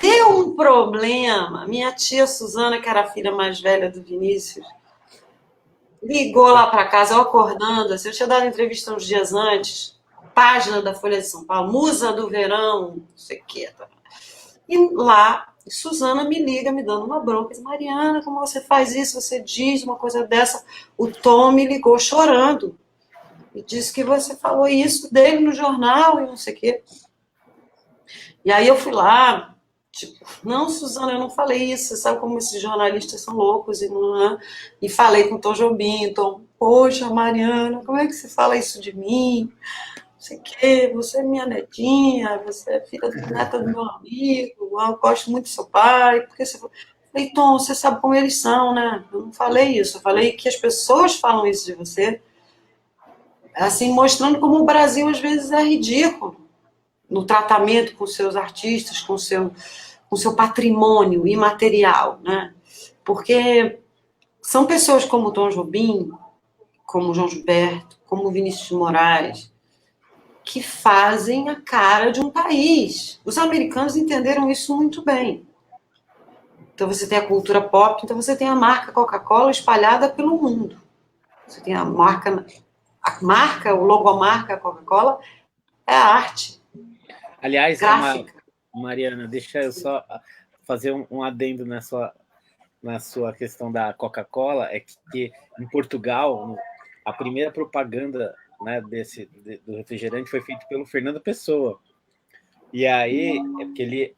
Deu um problema. Minha tia Suzana, que era a filha mais velha do Vinícius, ligou lá para casa, eu acordando, assim, eu tinha dado entrevista uns dias antes, página da Folha de São Paulo, Musa do Verão, não sei o que. Tá. E lá, Suzana me liga, me dando uma bronca. Diz, Mariana, como você faz isso? Você diz uma coisa dessa. O Tom me ligou chorando. E disse que você falou isso dele no jornal e não sei o quê. E aí eu fui lá, tipo, não, Suzana, eu não falei isso. Você sabe como esses jornalistas são loucos. E falei com o Tom Jobim. Então, poxa, Mariana, como é que você fala isso de mim? Não sei o quê, você é minha netinha, você é filha neta do meu amigo, eu gosto muito do seu pai, porque você... Falei, Tom, você sabe como eles são, né? Eu não falei isso, eu falei que as pessoas falam isso de você, assim, mostrando como o Brasil às vezes é ridículo no tratamento com seus artistas, com seu patrimônio imaterial, né? Porque são pessoas como o Tom Jobim, como o João Gilberto, como o Vinícius de Moraes, que fazem a cara de um país. Os americanos entenderam isso muito bem. Então você tem a cultura pop, então você tem a marca Coca-Cola espalhada pelo mundo. Você tem a marca, o logomarca Coca-Cola é a arte. Aliás, gráfica. Mariana, deixa eu só fazer um adendo na sua questão da Coca-Cola, é que em Portugal, a primeira propaganda, né, do refrigerante foi feito pelo Fernando Pessoa. E aí, é porque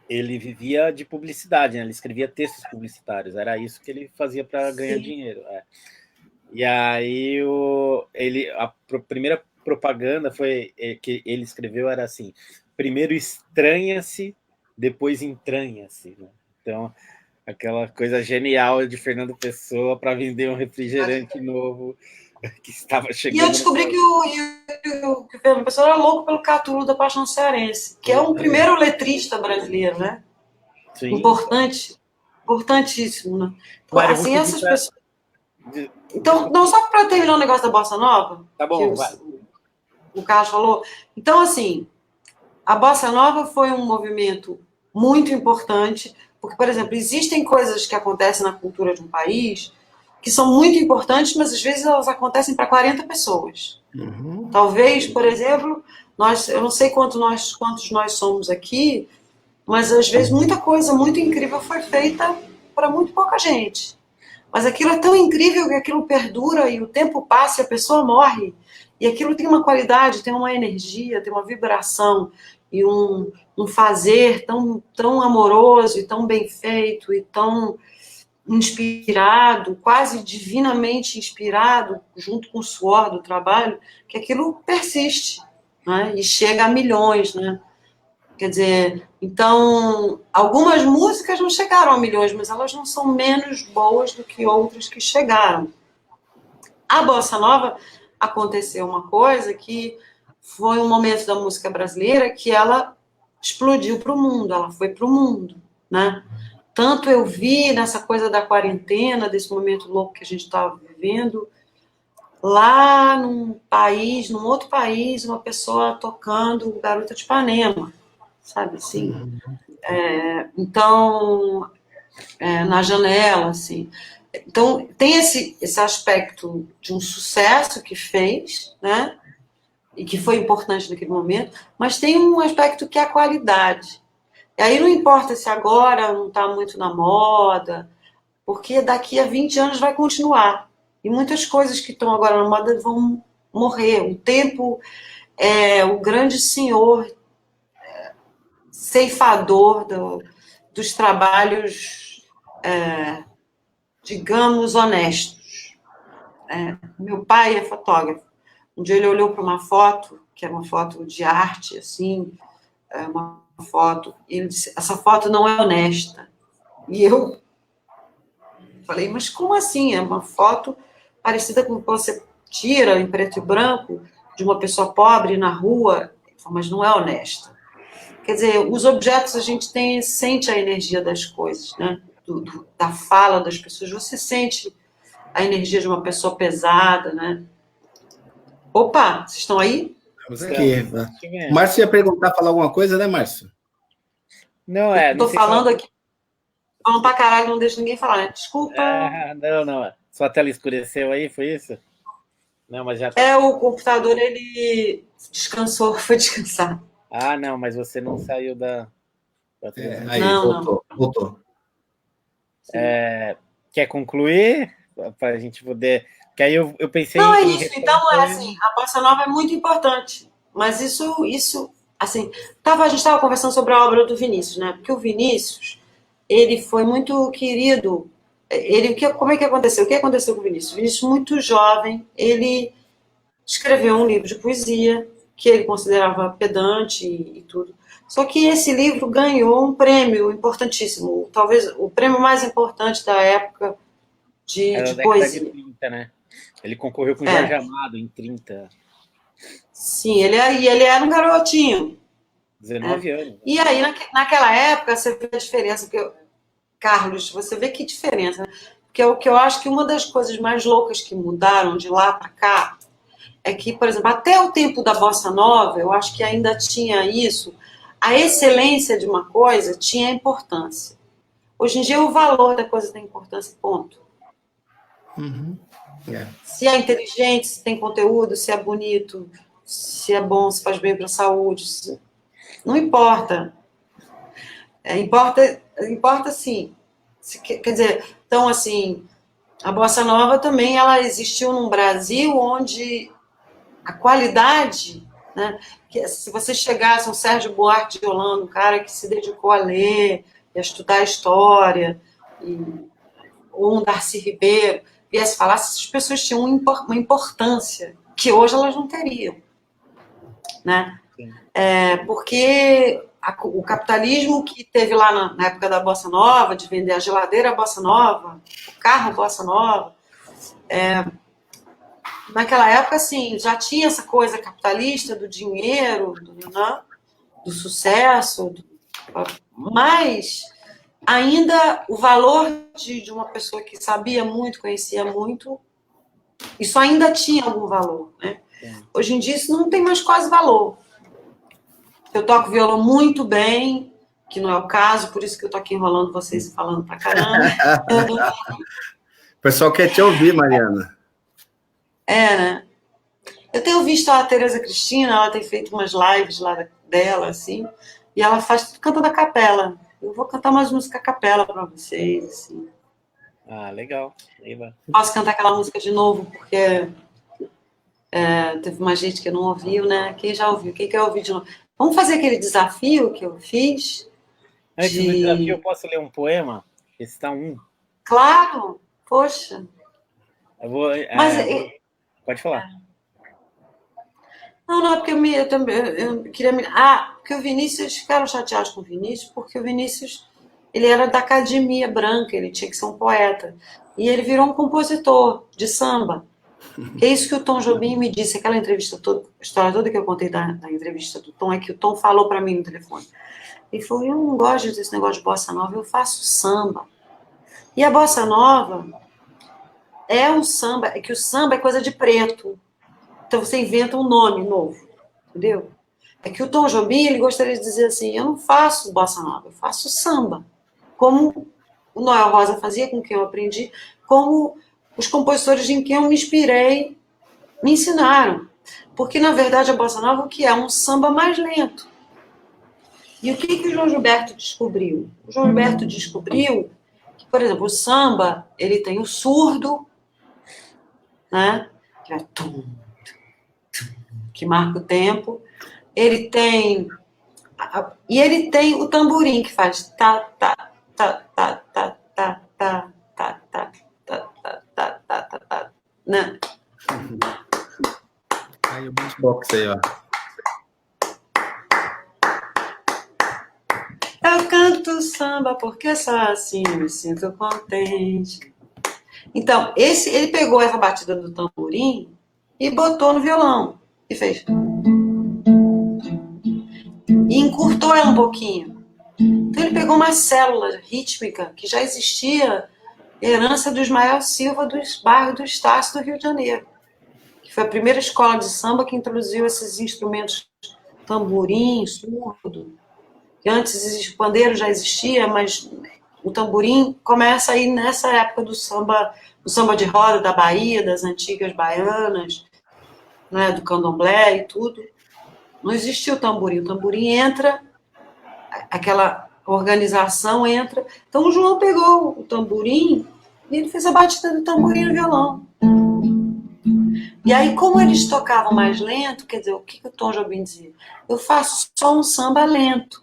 ele vivia de publicidade, né? Ele escrevia textos publicitários, era isso que ele fazia para ganhar dinheiro. E aí, a primeira propaganda que ele escreveu era assim: primeiro estranha-se, depois entranha-se. Né? Então, aquela coisa genial de Fernando Pessoa para vender um refrigerante novo que estava chegando. E eu descobri que o Fernando Pessoa era louco pelo Catulo da Paixão Cearense, que é o primeiro letrista brasileiro, né? Sim. Importantíssimo, né? Então, Mário, assim, essas pessoas... Então, não, só para terminar o negócio da Bossa Nova, tá bom, que o Carlos falou. Então, assim, a Bossa Nova foi um movimento muito importante, porque, por exemplo, existem coisas que acontecem na cultura de um país que são muito importantes, mas às vezes elas acontecem para 40 pessoas. Uhum. Talvez, por exemplo, eu não sei quantos nós somos aqui, mas às vezes muita coisa muito incrível foi feita para muito pouca gente. Mas aquilo é tão incrível que aquilo perdura e o tempo passa e a pessoa morre. E aquilo tem uma qualidade, tem uma energia, tem uma vibração e um fazer tão amoroso e tão bem feito e tão inspirado, quase divinamente inspirado, junto com o suor do trabalho, que aquilo persiste, né? E chega a milhões, né? Quer dizer, então, algumas músicas não chegaram a milhões, mas elas não são menos boas do que outras que chegaram. A Bossa Nova aconteceu uma coisa que foi um momento da música brasileira que ela explodiu para o mundo, ela foi para o mundo, né? Tanto eu vi nessa coisa da quarentena, desse momento louco que a gente estava vivendo, lá num outro país, uma pessoa tocando Garota de Ipanema, sabe assim? Então, na janela, assim. Então, tem esse aspecto de um sucesso que fez, né? E que foi importante naquele momento, mas tem um aspecto que é a qualidade. E aí não importa se agora não está muito na moda, porque daqui a 20 anos vai continuar. E muitas coisas que estão agora na moda vão morrer. O tempo é o grande senhor ceifador dos trabalhos, digamos, honestos. Meu pai é fotógrafo. Um dia ele olhou para uma foto, que era uma foto de arte, assim, uma foto, e ele disse, essa foto não é honesta. E eu falei, mas como assim? É uma foto parecida com o que você tira em preto e branco de uma pessoa pobre na rua, mas não é honesta. Quer dizer, os objetos a gente sente a energia das coisas, né? Da fala das pessoas. Você sente a energia de uma pessoa pesada, né? Opa, vocês estão aí? Estamos aqui. Márcio ia perguntar, falar alguma coisa, né, Márcio? Não, Estou falando aqui. Falando pra caralho, não deixa ninguém falar, né? Desculpa. Não. Sua tela escureceu aí, foi isso? Não, mas já tá. O computador, ele descansou, foi descansar. Não, mas você não saiu da aí, não. Voltou. Quer concluir? Para a gente poder... Que aí eu pensei... Não, é isso. Então, assim, a bossa nova é muito importante. Mas isso assim... A gente estava conversando sobre a obra do Vinícius, né? Porque o Vinícius, ele foi muito querido. Como é que aconteceu? O que aconteceu com o Vinícius? O Vinícius, muito jovem, ele escreveu um livro de poesia que ele considerava pedante e tudo. Só que esse livro ganhou um prêmio importantíssimo, talvez o prêmio mais importante da época de poesia. De 30, né? Ele concorreu com o Jorge Amado em 30. Sim, ele era um garotinho. 19 anos. E aí, naquela época, você vê a diferença, porque, Carlos, você vê que diferença, né? Porque o que eu acho que uma das coisas mais loucas que mudaram de lá para cá é que, por exemplo, até o tempo da Bossa Nova, eu acho que ainda tinha isso, a excelência de uma coisa tinha importância. Hoje em dia, o valor da coisa tem importância, ponto. Uhum. Se é inteligente, se tem conteúdo, se é bonito, se é bom, se faz bem para a saúde, não importa. Importa sim. Quer dizer, então, assim, a Bossa Nova também ela existiu num Brasil onde a qualidade, né, que se você chegasse um Sérgio Buarque de Holanda, um cara que se dedicou a ler, a estudar história, ou um Darcy Ribeiro, viesse falar, essas pessoas tinham uma importância que hoje elas não teriam. Né? Porque o capitalismo que teve lá na época da Bossa Nova, de vender a geladeira Bossa Nova, o carro Bossa Nova, naquela época, assim, já tinha essa coisa capitalista do dinheiro, do sucesso, mas ainda o valor de uma pessoa que sabia muito, conhecia muito, isso ainda tinha algum valor, né? Hoje em dia isso não tem mais quase valor. Eu toco violão muito bem, que não é o caso, por isso que eu tô aqui enrolando vocês e falando pra caramba. O pessoal quer te ouvir, Mariana. Né? Eu tenho visto a Tereza Cristina, ela tem feito umas lives lá dela, assim, e ela canta da capela. Eu vou cantar umas músicas a capela para vocês, assim. Legal. Posso cantar aquela música de novo, porque teve uma gente que não ouviu, né? Quem já ouviu? Quem quer ouvir de novo? Vamos fazer aquele desafio que eu fiz? Antes do desafio, eu posso ler um poema? Esse está um. Claro! Poxa! Eu vou... Pode falar. Não, é porque eu queria... porque o Vinícius, ficaram chateados com o Vinícius, porque o Vinícius, ele era da academia branca, ele tinha que ser um poeta. E ele virou um compositor de samba. É isso que o Tom Jobim me disse, aquela entrevista toda, a história toda que eu contei da entrevista do Tom, é que o Tom falou para mim no telefone. Ele falou, eu não gosto desse negócio de bossa nova, eu faço samba. E a bossa nova é um samba, é que o samba é coisa de preto. Então você inventa um nome novo, entendeu? é que o Tom Jobim, ele gostaria de dizer assim, eu não faço bossa nova, eu faço samba. Como o Noel Rosa fazia, com quem eu aprendi, como os compositores em quem eu me inspirei me ensinaram. Porque, na verdade, a bossa nova o que é? Um samba mais lento. E o que o João Gilberto descobriu? O João Gilberto descobriu que, por exemplo, o samba, ele tem o surdo, né? Que é tum, que marca o tempo. Ele tem... E ele tem o tamborim, que faz tá, tá, tá, tá, tá, tá, tá, tá, tá, tá, tá, tá, tá, tá, tá, né? Aí o beatbox aí, ó. Eu canto samba porque só assim eu me sinto contente. Então, ele pegou essa batida do tamborim e botou no violão. E fez. E encurtou ela um pouquinho. Então, ele pegou uma célula rítmica que já existia, herança do Ismael Silva dos bairros do Estácio do Rio de Janeiro. Que foi a primeira escola de samba que introduziu esses instrumentos tamborim, surdo. Que antes o pandeiro já existia, mas o tamborim começa aí nessa época do samba de roda da Bahia, das antigas baianas, né, do candomblé e tudo. Não existia o tamborim entra, aquela organização entra. Então o João pegou o tamborim e ele fez a batida do tamborim no violão. E aí, como eles tocavam mais lento, quer dizer, o que o Tom Jobim dizia? Eu faço só um samba lento,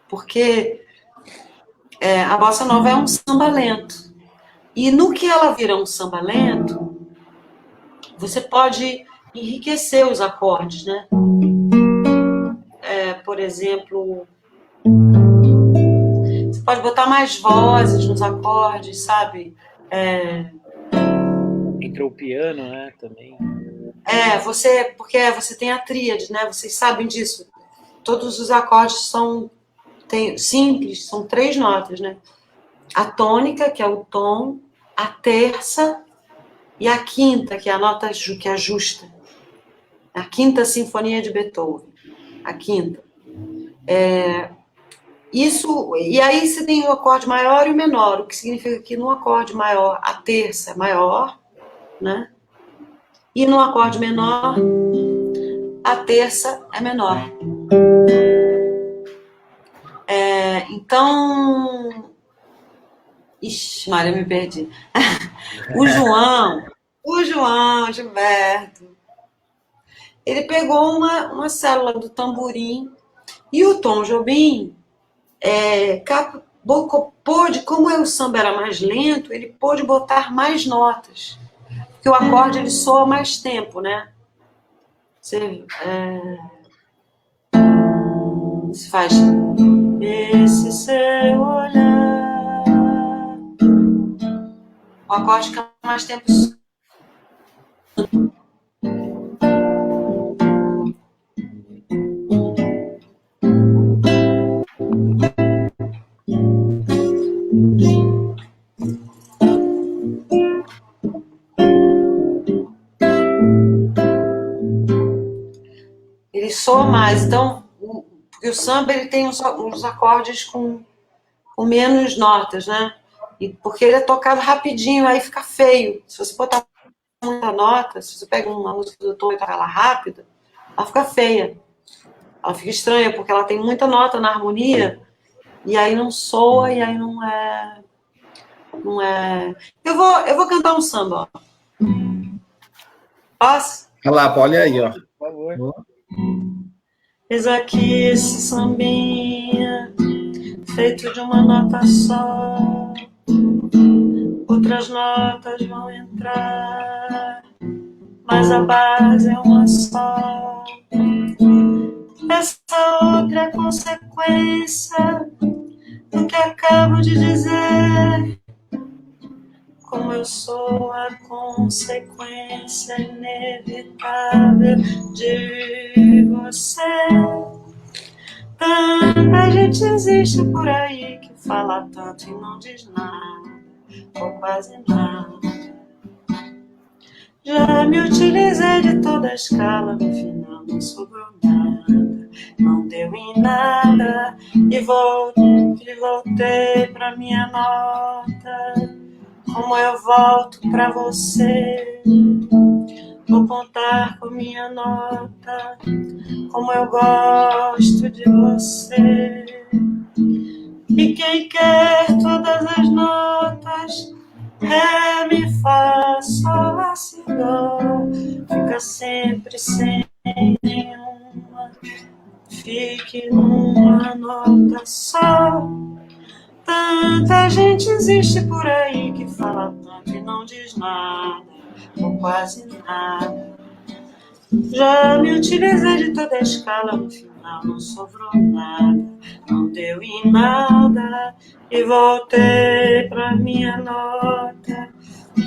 porque a bossa nova é um samba lento. E no que ela vira um samba lento, você pode enriquecer os acordes, né? Por exemplo, você pode botar mais vozes nos acordes, sabe? Entrou o piano, né, também. Porque você tem a tríade, né? Vocês sabem disso. Todos os acordes são simples, são 3 notas, né? A tônica, que é o tom, a terça e a quinta, que é a nota que é justa. A quinta sinfonia de Beethoven. A quinta. E aí você tem o acorde maior e o menor, o que significa que no acorde maior a terça é maior, né? E no acorde menor a terça é menor. Então... Ixi, Maria, me perdi. O João Gilberto, ele pegou uma célula do tamborim e o Tom Jobim pôde, como o samba era mais lento, ele pôde botar mais notas. Porque o acorde ele soa mais tempo, né? Você faz esse seu olhar. O acorde fica mais tempo. Ele soa mais. Então, porque o samba ele tem uns acordes com menos notas, né? E porque ele é tocado rapidinho, aí fica feio. Se você botar muita nota, se você pega uma música do Tom e toca ela rápida, ela fica feia. Ela fica estranha, porque ela tem muita nota na harmonia, e aí não soa, e aí não é... Eu vou cantar um samba, ó. Posso? Olha lá, olha aí, ó. Por favor. Eis aqui esse sambinha, feito de uma nota só. Outras notas vão entrar, mas a base é uma só. Essa outra é consequência do que acabo de dizer. Como eu sou a consequência inevitável de você. Tanta gente existe por aí que fala tanto e não diz nada, ou quase nada. Já me utilizei de toda a escala, no final não sobrou nada. não deu em nada, e voltei pra minha nota. Como eu volto pra você, vou contar com minha nota. Como eu gosto de você. E quem quer todas as notas, ré, mi, fá, sol, lá, si, dó, fica sempre sem nenhuma, fique numa nota só. Tanta gente existe por aí que fala tanto e não diz nada, ou quase nada. Já me utilizei de toda a escala, no final não sobrou nada, não deu em nada, e voltei pra minha nota.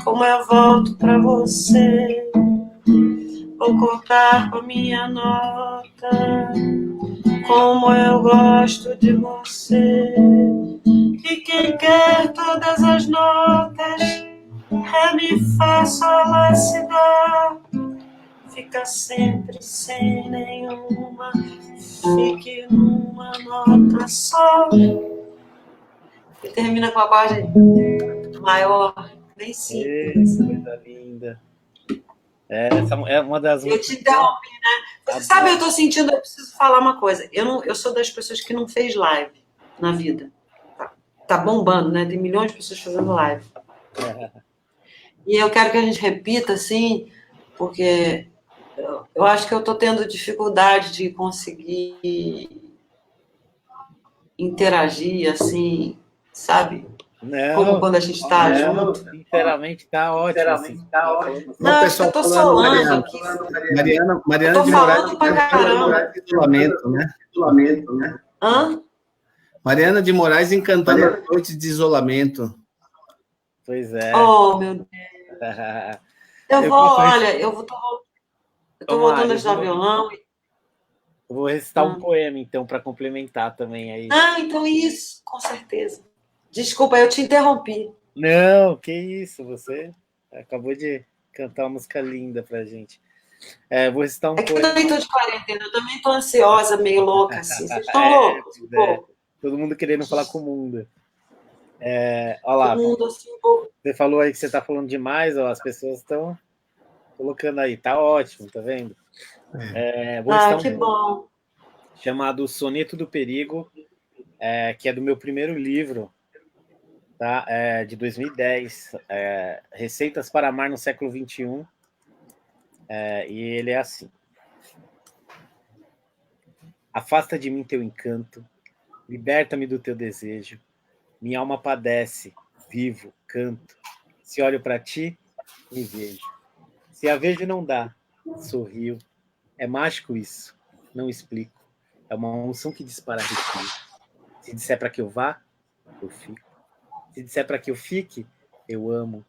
Como eu volto pra você, vou contar com a minha nota. Como eu gosto de você. E quem quer todas as notas, ré, mi, fá, sol, lá, si, dó, fica sempre sem nenhuma, fique numa nota só. E termina com a acorde maior, bem simples. Coisa linda. Essa é uma das... Eu te interrompi, né? Você sabe, eu tô sentindo, eu preciso falar uma coisa. Eu sou das pessoas que não fez live na vida. Tá bombando, né? Tem milhões de pessoas fazendo live. E eu quero que a gente repita, assim, porque eu acho que eu tô tendo dificuldade de conseguir interagir, assim, sabe? Não, como quando a gente está junto. Sinceramente, tá ótimo. Assim. Tá ótimo. Não, pessoal, eu tô solando aqui. Mariana eu tô de Moraes falando pra caramba. Isolamento, né? Hã? Mariana de Moraes encantando a noite de isolamento. Pois é. Oh, meu Deus. Eu tô voltando a estudar violão. Eu vou recitar um poema, então, para complementar também aí. Ah, então isso, com certeza. Desculpa, eu te interrompi. Não, que isso, você acabou de cantar uma música linda pra gente. Vou recitar um poema. Eu também tô de quarentena, eu também tô ansiosa, meio louca, assim. Vocês estão loucos? Todo mundo querendo falar com o mundo. Olha lá, Todo mundo assim, você falou aí que você tá falando demais, ó, as pessoas estão colocando aí, tá ótimo, tá vendo? Vou recitar que bom. Chamado Soneto do Perigo, que é do meu primeiro livro, tá? De 2010, Receitas para Amar no Século XXI, e ele é assim. Afasta de mim teu encanto, liberta-me do teu desejo, minha alma padece, vivo, canto, se olho para ti, me vejo. Se a vejo não dá, sorrio, é mágico isso, não explico, é uma unção que dispara arrepio. Se disser para que eu vá, eu fico. Se disser para que eu fique, eu amo.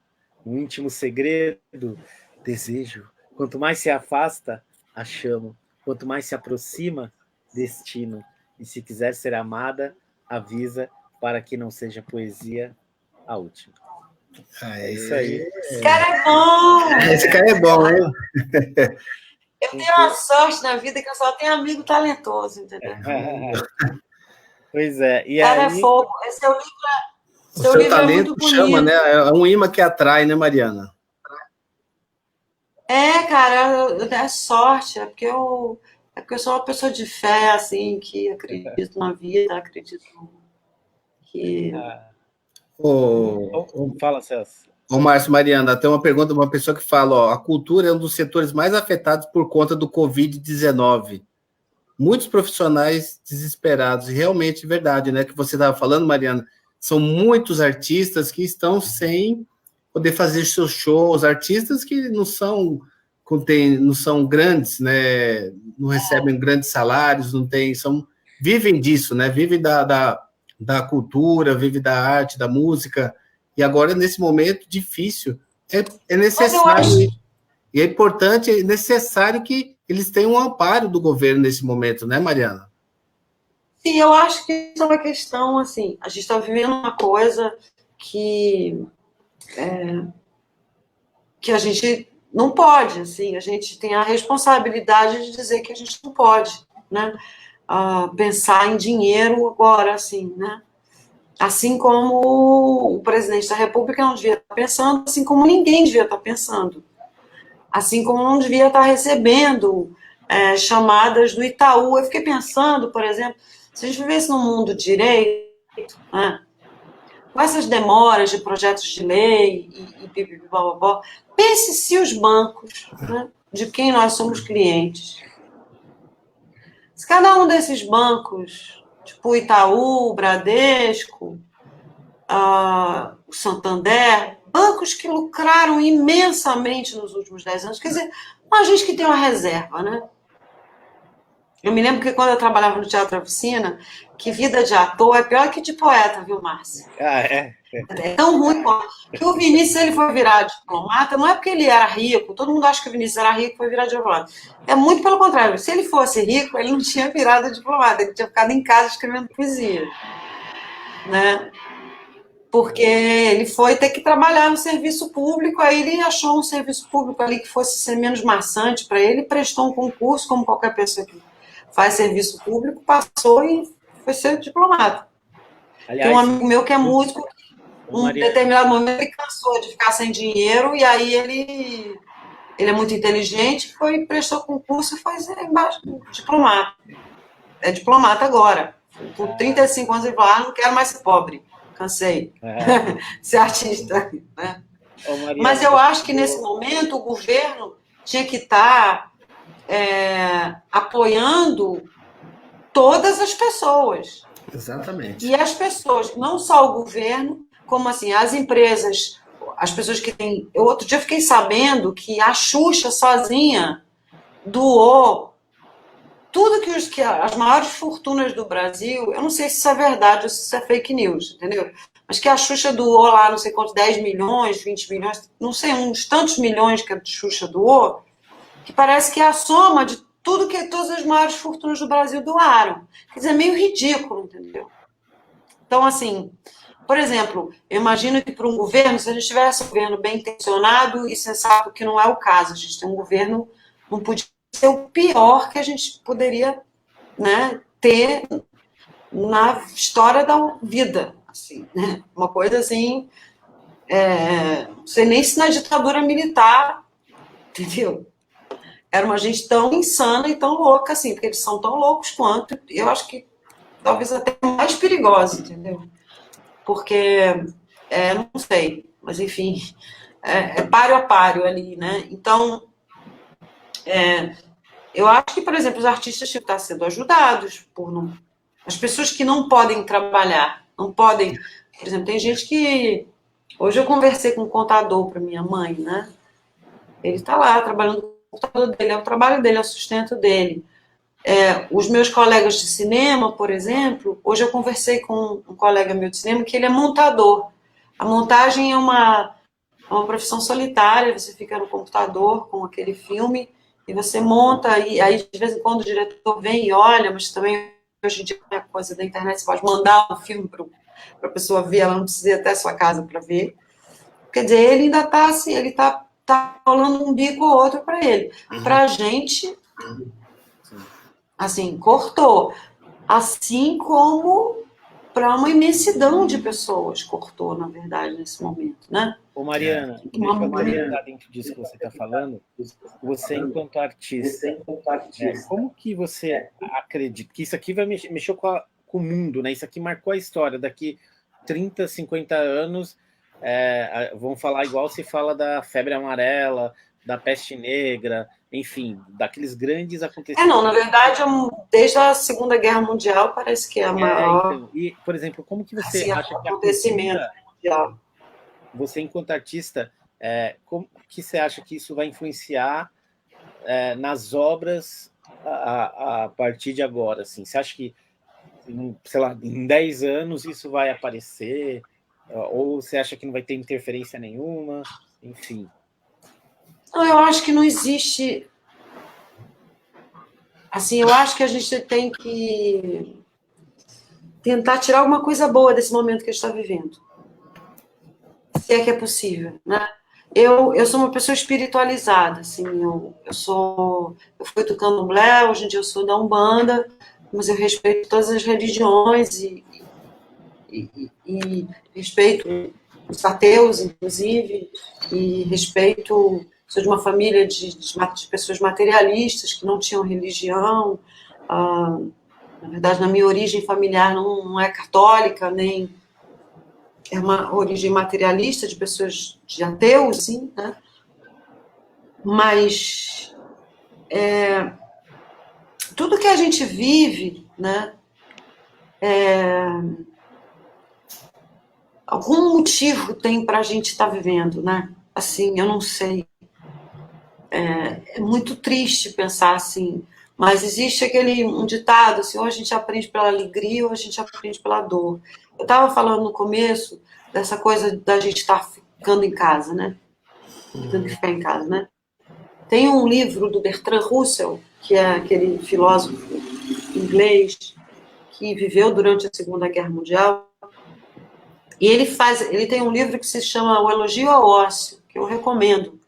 Um íntimo segredo, desejo. Quanto mais se afasta, a chamo. Quanto mais se aproxima, destino. E se quiser ser amada, avisa para que não seja poesia a última. É isso aí. Esse cara é bom! Esse cara é bom, hein? Eu tenho uma sorte na vida que eu só tenho amigo talentoso, entendeu? Pois é. E cara aí... é fogo. Esse é o livro. O seu talento chama, né? É um imã que atrai, né, Mariana? Cara, é sorte, porque eu sou uma pessoa de fé, assim, que acredito na vida, acredito que... Fala, Celso. Ô, Márcio, Mariana, tem uma pergunta de uma pessoa que fala, ó, a cultura é um dos setores mais afetados por conta do Covid-19. Muitos profissionais desesperados, e realmente verdade, né, que você estava falando, Mariana, são muitos artistas que estão sem poder fazer seus shows, artistas que não são grandes, né, não recebem grandes salários, vivem disso, né, vivem da cultura, vivem da arte, da música, e agora, nesse momento difícil, é necessário, e é importante, é necessário que eles tenham um amparo do governo nesse momento, né, Mariana? Sim, eu acho que isso é uma questão, assim, a gente está vivendo uma coisa que a gente não pode, assim, a gente tem a responsabilidade de dizer que a gente não pode, né? pensar em dinheiro agora, assim, né? Assim como o presidente da República não devia estar pensando, assim como ninguém devia estar pensando. Assim como não devia estar recebendo chamadas do Itaú. Eu fiquei pensando, por exemplo, se a gente vivesse num mundo de direito, né, com essas demoras de projetos de lei pense se os bancos, né, de quem nós somos clientes, se cada um desses bancos, tipo o Itaú, o Bradesco, o Santander, bancos que lucraram imensamente nos últimos 10 anos, quer dizer, uma gente que tem uma reserva, né? Eu me lembro que quando eu trabalhava no Teatro Oficina, que vida de ator é pior que de poeta, viu, Márcio? É? É tão ruim que o Vinícius, ele foi virar diplomata, não é porque ele era rico, todo mundo acha que o Vinícius era rico e foi virar diplomata. É muito pelo contrário, se ele fosse rico, ele não tinha virado diplomata, ele tinha ficado em casa escrevendo poesia, né? Porque ele foi ter que trabalhar no serviço público, aí ele achou um serviço público ali que fosse ser menos maçante para ele, prestou um concurso, como qualquer pessoa que faz serviço público, passou e foi ser diplomata. Aliás, tem um amigo meu que é músico, um determinado momento ele cansou de ficar sem dinheiro, e aí ele é muito inteligente, foi, prestou concurso e foi diplomata. É diplomata agora. Por 35 anos ele falou, não quero mais ser pobre. Cansei. Ser artista. Né? Mas eu acho que nesse momento o governo tinha que estar apoiando todas as pessoas. Exatamente. E as pessoas, não só o governo, como assim, as empresas, as pessoas que têm... Eu outro dia fiquei sabendo que a Xuxa sozinha doou tudo que as maiores fortunas do Brasil, eu não sei se isso é verdade ou se isso é fake news, entendeu? Mas que a Xuxa doou lá, não sei quantos, 10 milhões, 20 milhões, não sei, uns tantos milhões que a Xuxa doou, que parece que é a soma de tudo que todas as maiores fortunas do Brasil doaram. Quer dizer, é meio ridículo, entendeu? Então, assim, por exemplo, eu imagino que para um governo, se a gente tivesse um governo bem intencionado e sensato, que não é o caso, a gente tem um governo, não podia ser o pior que a gente poderia, né, ter na história da vida, assim, né? Uma coisa assim, não sei nem se na ditadura militar, entendeu? Era uma gente tão insana e tão louca assim, porque eles são tão loucos quanto, eu acho que talvez até mais perigosos, entendeu? Porque, não sei, mas enfim, é páreo a páreo ali, né? Então, eu acho que, por exemplo, os artistas tinham que estar sendo ajudados por não... As pessoas que não podem trabalhar, não podem... Por exemplo, tem gente que... Hoje eu conversei com um contador para minha mãe, né? Ele está lá trabalhando com o computador dele, é o trabalho dele, é o sustento dele. Os meus colegas de cinema, por exemplo, hoje eu conversei com um colega meu de cinema que ele é montador. A montagem é uma profissão solitária, você fica no computador com aquele filme e você monta, e aí de vez em quando o diretor vem e olha, mas também hoje em dia é coisa da internet, você pode mandar um filme para a pessoa ver, ela não precisa ir até a sua casa para ver. Quer dizer, ele ainda está assim, ele está rolando um bico ou outro para ele. Para a gente, assim, cortou. Assim como para uma imensidão de pessoas cortou, na verdade, nesse momento, né? Ô, Mariana, deixa eu aproveitar dentro disso que você está falando. Você, enquanto artista, como que você acredita que isso aqui vai mexer com o mundo, né? Isso aqui marcou a história. Daqui 30, 50 anos, vão falar igual se fala da febre amarela, da peste negra, enfim, daqueles grandes acontecimentos. Não, na verdade, desde a Segunda Guerra Mundial, parece que é a maior... Então, e, por exemplo, como que você acha que acontecimento mundial? Você, enquanto artista, como que você acha que isso vai influenciar nas obras a partir de agora? Assim? Você acha que, sei lá, em 10 anos isso vai aparecer? Ou você acha que não vai ter interferência nenhuma? Enfim. Não, eu acho que não existe... Assim, eu acho que a gente tem que tentar tirar alguma coisa boa desse momento que a gente está vivendo. Se é que é possível, né? Eu sou uma pessoa espiritualizada, assim, eu fui do candomblé, hoje em dia eu sou da Umbanda, mas eu respeito todas as religiões e respeito os ateus, inclusive, e respeito, sou de uma família de pessoas materialistas que não tinham religião. Na verdade, na minha origem familiar não é católica, nem é uma origem materialista de pessoas, de ateus, assim, né? Mas tudo que a gente vive, né, algum motivo tem para a gente estar vivendo, né? Assim, eu não sei. É muito triste pensar assim, mas existe um ditado assim, ou a gente aprende pela alegria ou a gente aprende pela dor. Eu estava falando no começo dessa coisa da gente estar ficando em casa, né? Tendo que ficar em casa, né? Tem um livro do Bertrand Russell, que é aquele filósofo inglês que viveu durante a Segunda Guerra Mundial, e ele tem um livro que se chama O Elogio ao Ócio, que eu recomendo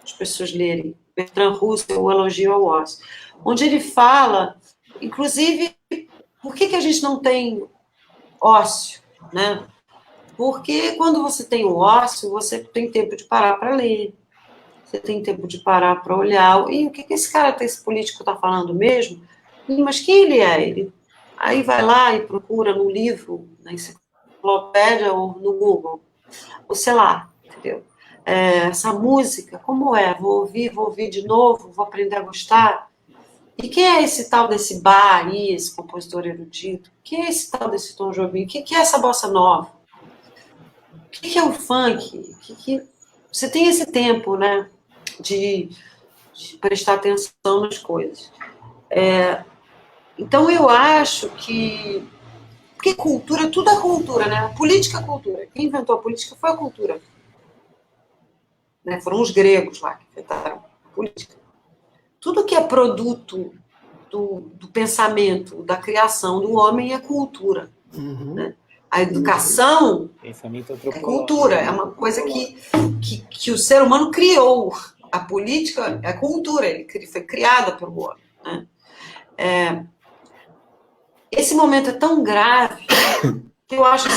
as pessoas lerem. Bertrand Russell, O Elogio ao Ócio, onde ele fala, inclusive, por que a gente não tem ócio, né? Porque quando você tem o ócio, você tem tempo de parar para ler, você tem tempo de parar para olhar, e o que esse cara, esse político está falando mesmo? Mas quem ele é? Ele aí vai lá e procura no livro, na enciclopédia ou no Google, ou sei lá, entendeu? Essa música, como é? Vou ouvir de novo, vou aprender a gostar. E quem é esse tal desse Bach aí, esse compositor erudito? Quem é esse tal desse Tom Jobim? O que é essa bossa nova? O que é o funk? Você tem esse tempo, né, de prestar atenção nas coisas. Então, eu acho que... Porque cultura, tudo é cultura, né? A política é cultura. Quem inventou a política foi a cultura. Né? Foram os gregos lá que inventaram a política. Tudo que é produto do pensamento, da criação do homem é cultura. Né? A educação é cultura, é uma coisa que o ser humano criou. A política é cultura, ele foi criada pelo homem. Né? Esse momento é tão grave que eu acho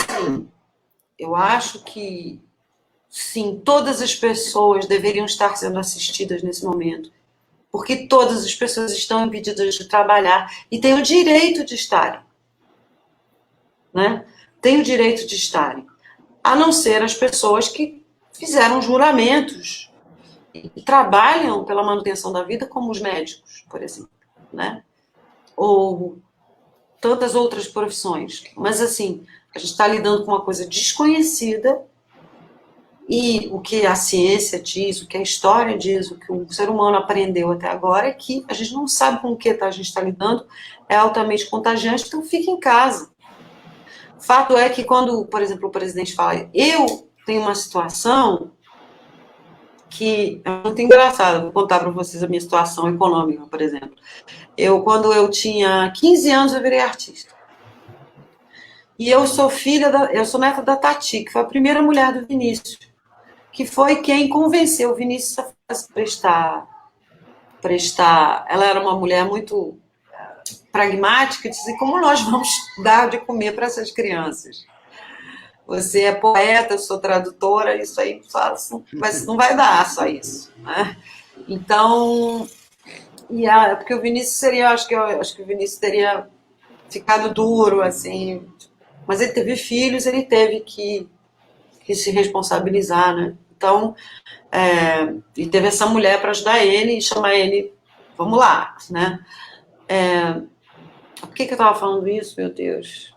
que sim, todas as pessoas deveriam estar sendo assistidas nesse momento, porque todas as pessoas estão impedidas de trabalhar e têm o direito de estarem, né? Têm o direito de estarem, a não ser as pessoas que fizeram juramentos e trabalham pela manutenção da vida, como os médicos, por exemplo, né? Ou tantas outras profissões. Mas, assim, a gente está lidando com uma coisa desconhecida e o que a ciência diz, o que a história diz, o que o ser humano aprendeu até agora é que a gente não sabe com o que a gente está lidando, é altamente contagiante, então fique em casa. Fato é que quando, por exemplo, o presidente fala, eu tenho uma situação que é muito engraçada, vou contar para vocês a minha situação econômica, por exemplo. Quando eu tinha 15 anos, eu virei artista. E eu sou neta da Tati, que foi a primeira mulher do Vinícius, que foi quem convenceu o Vinícius a prestar. Ela era uma mulher muito pragmática, dizia, como nós vamos dar de comer para essas crianças? Você é poeta, eu sou tradutora, isso aí mas não vai dar só isso. Né? Então, porque o Vinícius seria, acho que o Vinícius teria ficado duro, assim, mas ele teve filhos, ele teve que se responsabilizar, né? Então, e teve essa mulher para ajudar ele e chamar ele, vamos lá, né? Por que eu estava falando isso, meu Deus?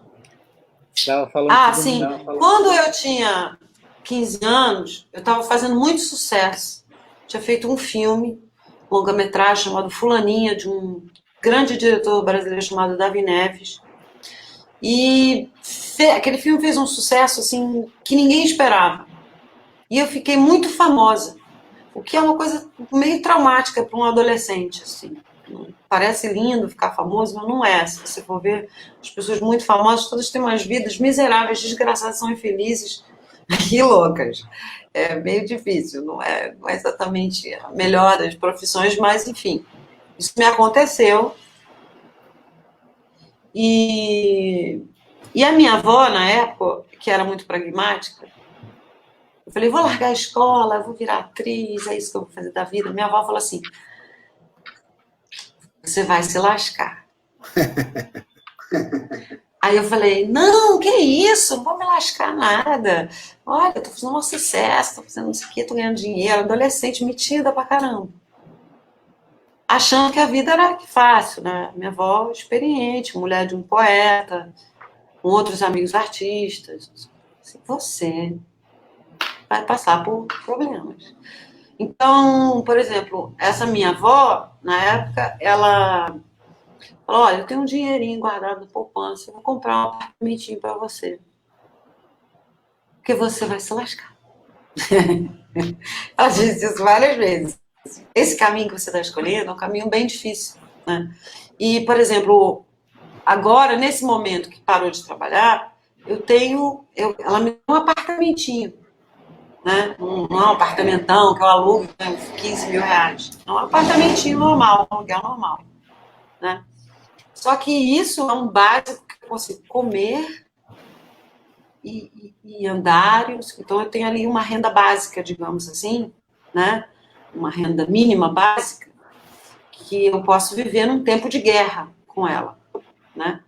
Sim. Quando eu tinha 15 anos, eu estava fazendo muito sucesso. Tinha feito um filme, longa-metragem, chamado Fulaninha, de um grande diretor brasileiro chamado Davi Neves. E aquele filme fez um sucesso assim que ninguém esperava. E eu fiquei muito famosa, o que é uma coisa meio traumática para um adolescente, assim. Parece lindo ficar famoso, mas não é. Se você for ver, as pessoas muito famosas, todas têm umas vidas miseráveis, desgraçadas, são infelizes e loucas. É meio difícil, não é exatamente a melhor das profissões, mas, enfim, isso me aconteceu. E a minha avó, na época, que era muito pragmática, eu falei, vou largar a escola, vou virar atriz, é isso que eu vou fazer da vida. Minha avó falou assim, você vai se lascar. Aí eu falei, não, que isso, não vou me lascar nada. Olha, eu tô fazendo um sucesso, tô fazendo isso aqui, tô ganhando dinheiro, adolescente metida pra caramba. Achando que a vida era fácil, né? Minha avó experiente, mulher de um poeta, com outros amigos artistas. Assim, você vai passar por problemas. Então, por exemplo, essa minha avó, na época, ela falou, olha, eu tenho um dinheirinho guardado na poupança, eu vou comprar um apartamentinho para você. Porque você vai se lascar. Ela disse isso várias vezes. Esse caminho que você está escolhendo é um caminho bem difícil, né? E, por exemplo, agora, nesse momento que parou de trabalhar, ela me deu um apartamentinho, né? Não é um apartamentão que eu alugo, né, 15 mil reais. É um apartamentinho normal, um aluguel normal, né? Só que isso é um básico que eu consigo comer e andar. Então, eu tenho ali uma renda básica, digamos assim, né? Uma renda mínima básica, que eu posso viver num tempo de guerra com ela, né?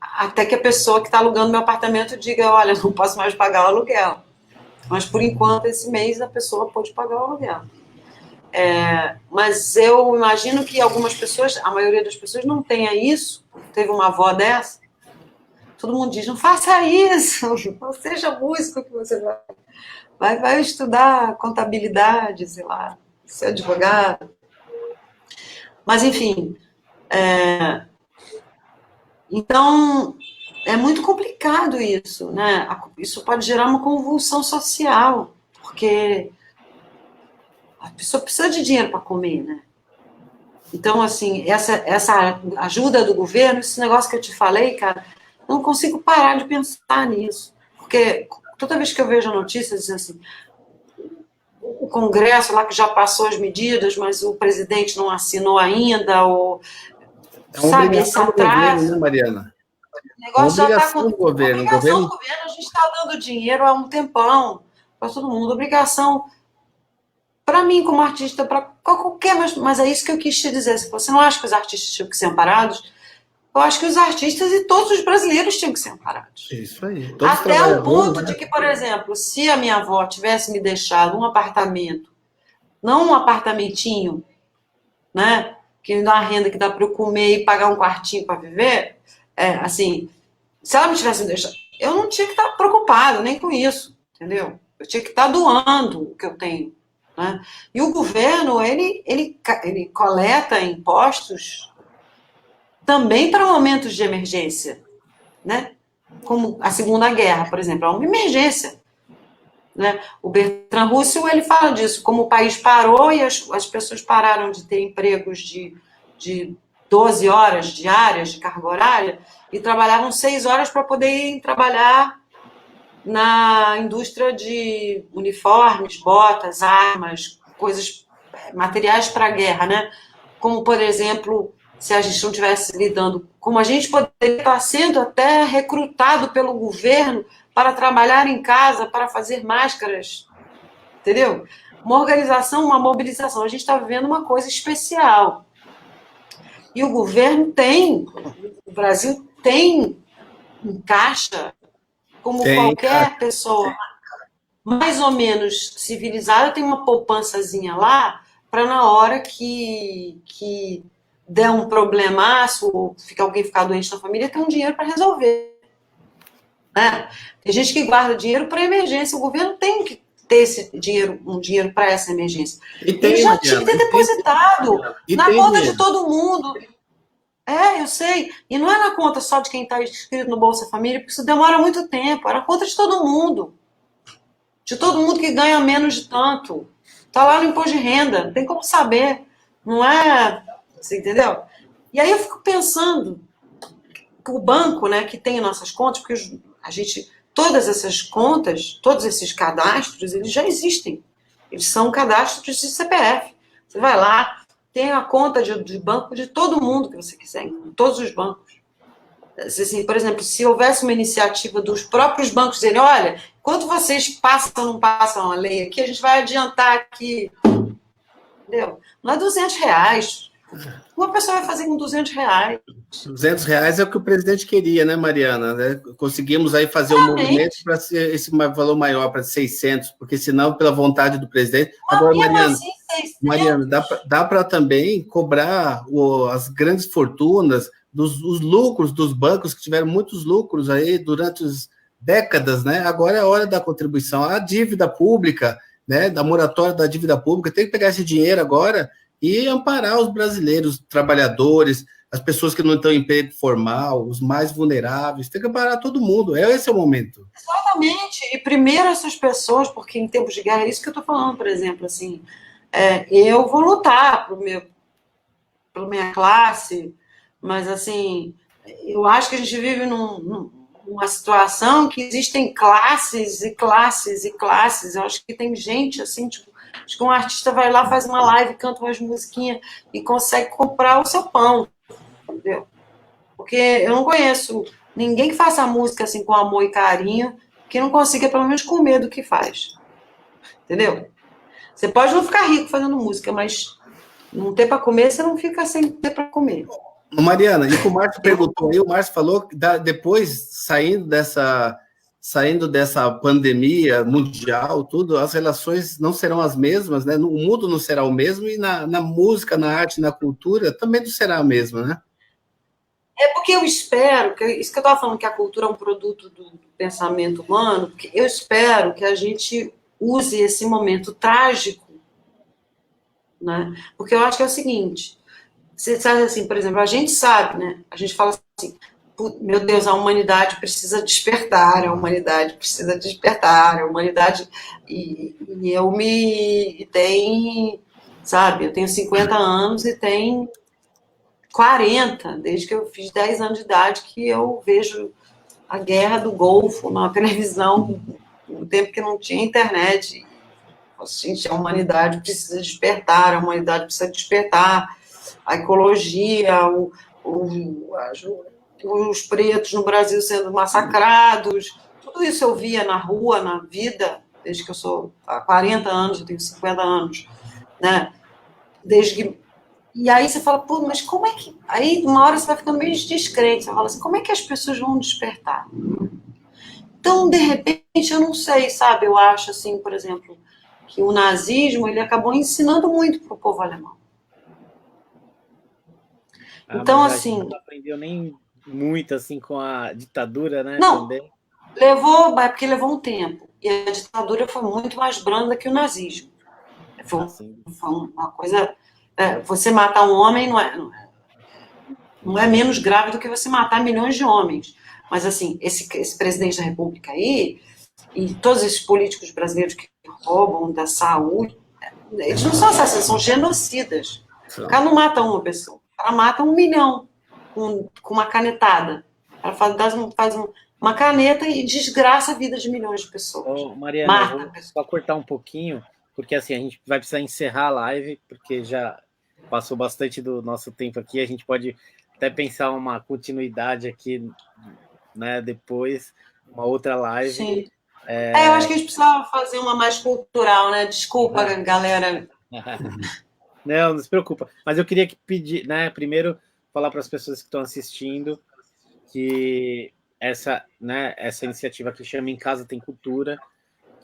Até que a pessoa que está alugando meu apartamento diga, olha, não posso mais pagar o aluguel. Mas, por enquanto, esse mês a pessoa pode pagar o aluguel. Mas eu imagino que algumas pessoas, a maioria das pessoas não tenha isso. Teve uma avó dessa, todo mundo diz, não faça isso, não seja músico que você vai estudar contabilidade, sei lá, ser advogado. Mas, enfim, então, é muito complicado isso, né? Isso pode gerar uma convulsão social, porque a pessoa precisa de dinheiro para comer, né? Então, assim, essa ajuda do governo, esse negócio que eu te falei, cara, eu não consigo parar de pensar nisso. Porque toda vez que eu vejo a notícia dizendo assim, o Congresso lá que já passou as medidas, mas o presidente não assinou ainda, ou sabe, esse atraso. Governo, né, Mariana? O negócio já está com governo. Obrigação do governo, a gente está dando dinheiro há um tempão para todo mundo. Obrigação para mim, como artista, para qualquer. Mas é isso que eu quis te dizer. Se você não acha que os artistas tinham que ser amparados, eu acho que os artistas e todos os brasileiros tinham que ser amparados. Isso aí. Até o ponto de que, por exemplo, se a minha avó tivesse me deixado um apartamento, não um apartamentinho, né, que me dá uma renda que dá para eu comer e pagar um quartinho para viver, assim, se ela me tivesse me deixado, eu não tinha que estar preocupado nem com isso, entendeu? Eu tinha que estar doando o que eu tenho, né? E o governo, ele coleta impostos também para momentos de emergência, né? Como a Segunda Guerra, por exemplo, é uma emergência, né? O Bertrand Russell, ele fala disso, como o país parou e as pessoas pararam de ter empregos de 12 horas diárias de carga horária e trabalhavam 6 horas para poder trabalhar na indústria de uniformes, botas, armas, coisas, materiais para a guerra, né? Como, por exemplo, se a gente não estivesse lidando, como a gente poderia estar sendo até recrutado pelo governo para trabalhar em casa, para fazer máscaras, entendeu? Uma organização, uma mobilização. A gente está vivendo uma coisa especial. E o governo o Brasil tem um caixa, como qualquer pessoa mais ou menos civilizada, tem uma poupançazinha lá, para na hora que der um problemaço, ou alguém ficar doente na família, ter um dinheiro para resolver. Né? Tem gente que guarda dinheiro para emergência, o governo tem que ter um dinheiro para essa emergência. Ele já tinha que ter depositado na conta de todo mundo. Eu sei. E não é na conta só de quem está inscrito no Bolsa Família, porque isso demora muito tempo. É na conta de todo mundo. De todo mundo que ganha menos de tanto. Está lá no imposto de renda. Não tem como saber. Não é... Você entendeu? E aí eu fico pensando que o banco, né, que tem nossas contas, porque todas essas contas, todos esses cadastros, eles já existem. Eles são cadastros de CPF. Você vai lá, tem a conta de banco de todo mundo que você quiser, em todos os bancos. Assim, por exemplo, se houvesse uma iniciativa dos próprios bancos dizerem, olha, enquanto vocês passam ou não passam a lei aqui, a gente vai adiantar aqui, entendeu? Não é R$200. Uma pessoa vai fazer com R$200. R$200 é o que o presidente queria, né, Mariana? Né? Conseguimos aí fazer um movimento para ser esse valor maior, para 600, porque senão, pela vontade do presidente... Agora, Mariana, dá para também cobrar as grandes fortunas, os lucros dos bancos, que tiveram muitos lucros aí durante as décadas, né? Agora é a hora da contribuição. A dívida pública, né, da moratória da dívida pública, tem que pegar esse dinheiro agora e amparar os brasileiros, trabalhadores, as pessoas que não estão em emprego formal, os mais vulneráveis, tem que amparar todo mundo, esse é o momento. Exatamente, e primeiro essas pessoas, porque em tempos de guerra, é isso que eu estou falando, por exemplo, assim, eu vou lutar pela minha classe, mas, assim, eu acho que a gente vive numa situação que existem classes e classes e classes. Eu acho que tem gente, assim, tipo, acho que um artista vai lá, faz uma live, canta umas musiquinhas e consegue comprar o seu pão, entendeu? Porque eu não conheço ninguém que faça música, assim, com amor e carinho, que não consiga, pelo menos, comer do que faz, entendeu? Você pode não ficar rico fazendo música, mas não ter para comer, você não fica sem ter para comer. Mariana, e que o Márcio perguntou aí, o Márcio falou que depois, saindo dessa pandemia mundial, tudo, as relações não serão as mesmas, né? O mundo não será o mesmo, e na música, na arte, na cultura, também não será a mesma, né? É porque eu espero, isso que eu estava falando, que a cultura é um produto do pensamento humano, porque eu espero que a gente use esse momento trágico, né? Porque eu acho que é o seguinte, você sabe assim, por exemplo, a gente sabe, né? A gente fala assim, meu Deus, a humanidade precisa despertar, a humanidade precisa despertar, a humanidade... E eu sabe, eu tenho 50 anos e tem 40, desde que eu fiz 10 anos de idade, que eu vejo a guerra do Golfo na televisão, no tempo que não tinha internet. Gente, a humanidade precisa despertar, a humanidade precisa despertar. A ecologia, os pretos no Brasil sendo massacrados, tudo isso eu via na rua, na vida, desde que eu sou há 40 anos, eu tenho 50 anos, né? E aí você fala, pô, mas como é que... Aí uma hora você vai ficando meio descrente, você fala assim, como é que as pessoas vão despertar? Então, de repente, eu não sei, sabe? Eu acho, assim, por exemplo, que o nazismo, ele acabou ensinando muito para o povo alemão. Então, assim... Não aprendeu nem muito, assim, com a ditadura, né? Não, também. Porque levou um tempo. E a ditadura foi muito mais branda que o nazismo. Foi uma coisa... você matar um homem não é menos grave do que você matar milhões de homens. Mas, assim, esse presidente da República aí, e todos esses políticos brasileiros que roubam da saúde, eles não são assassinos, são genocidas. O cara não mata uma pessoa, o cara mata 1 milhão com uma canetada. O cara faz uma caneta e desgraça a vida de milhões de pessoas. Mariana, vou só cortar um pouquinho, porque assim, a gente vai precisar encerrar a live, porque já passou bastante do nosso tempo aqui, a gente pode até pensar uma continuidade aqui, né, depois, uma outra live. Sim. Eu acho que a gente precisava fazer uma mais cultural, né? Desculpa, galera. Não se preocupa. Mas eu queria pedir, né, primeiro falar para as pessoas que estão assistindo que essa iniciativa que chama Em Casa Tem Cultura,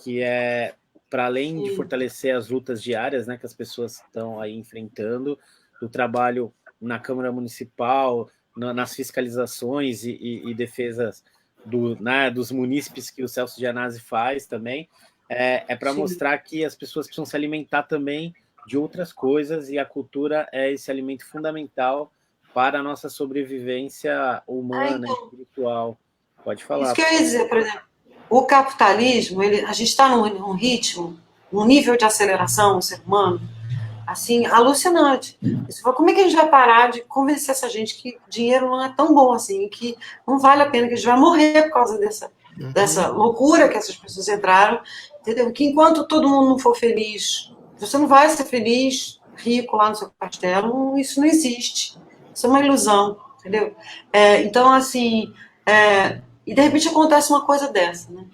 que é para além de fortalecer as lutas diárias, né, que as pessoas estão aí enfrentando, do trabalho na Câmara Municipal, nas fiscalizações e defesas dos munícipes que o Celso Gianazzi faz também, para mostrar que as pessoas precisam se alimentar também de outras coisas, e a cultura é esse alimento fundamental para a nossa sobrevivência humana, espiritual. Pode falar. Isso que eu ia dizer, por exemplo, o capitalismo, a gente está num ritmo, num nível de aceleração, o ser humano, assim, alucinante. Como é que a gente vai parar de convencer essa gente que dinheiro não é tão bom assim, que não vale a pena, que a gente vai morrer por causa dessa loucura que essas pessoas entraram, entendeu? Que enquanto todo mundo não for feliz, você não vai ser feliz, rico lá no seu castelo, isso não existe. Isso é uma ilusão, entendeu? Então, assim, e de repente acontece uma coisa dessa, né?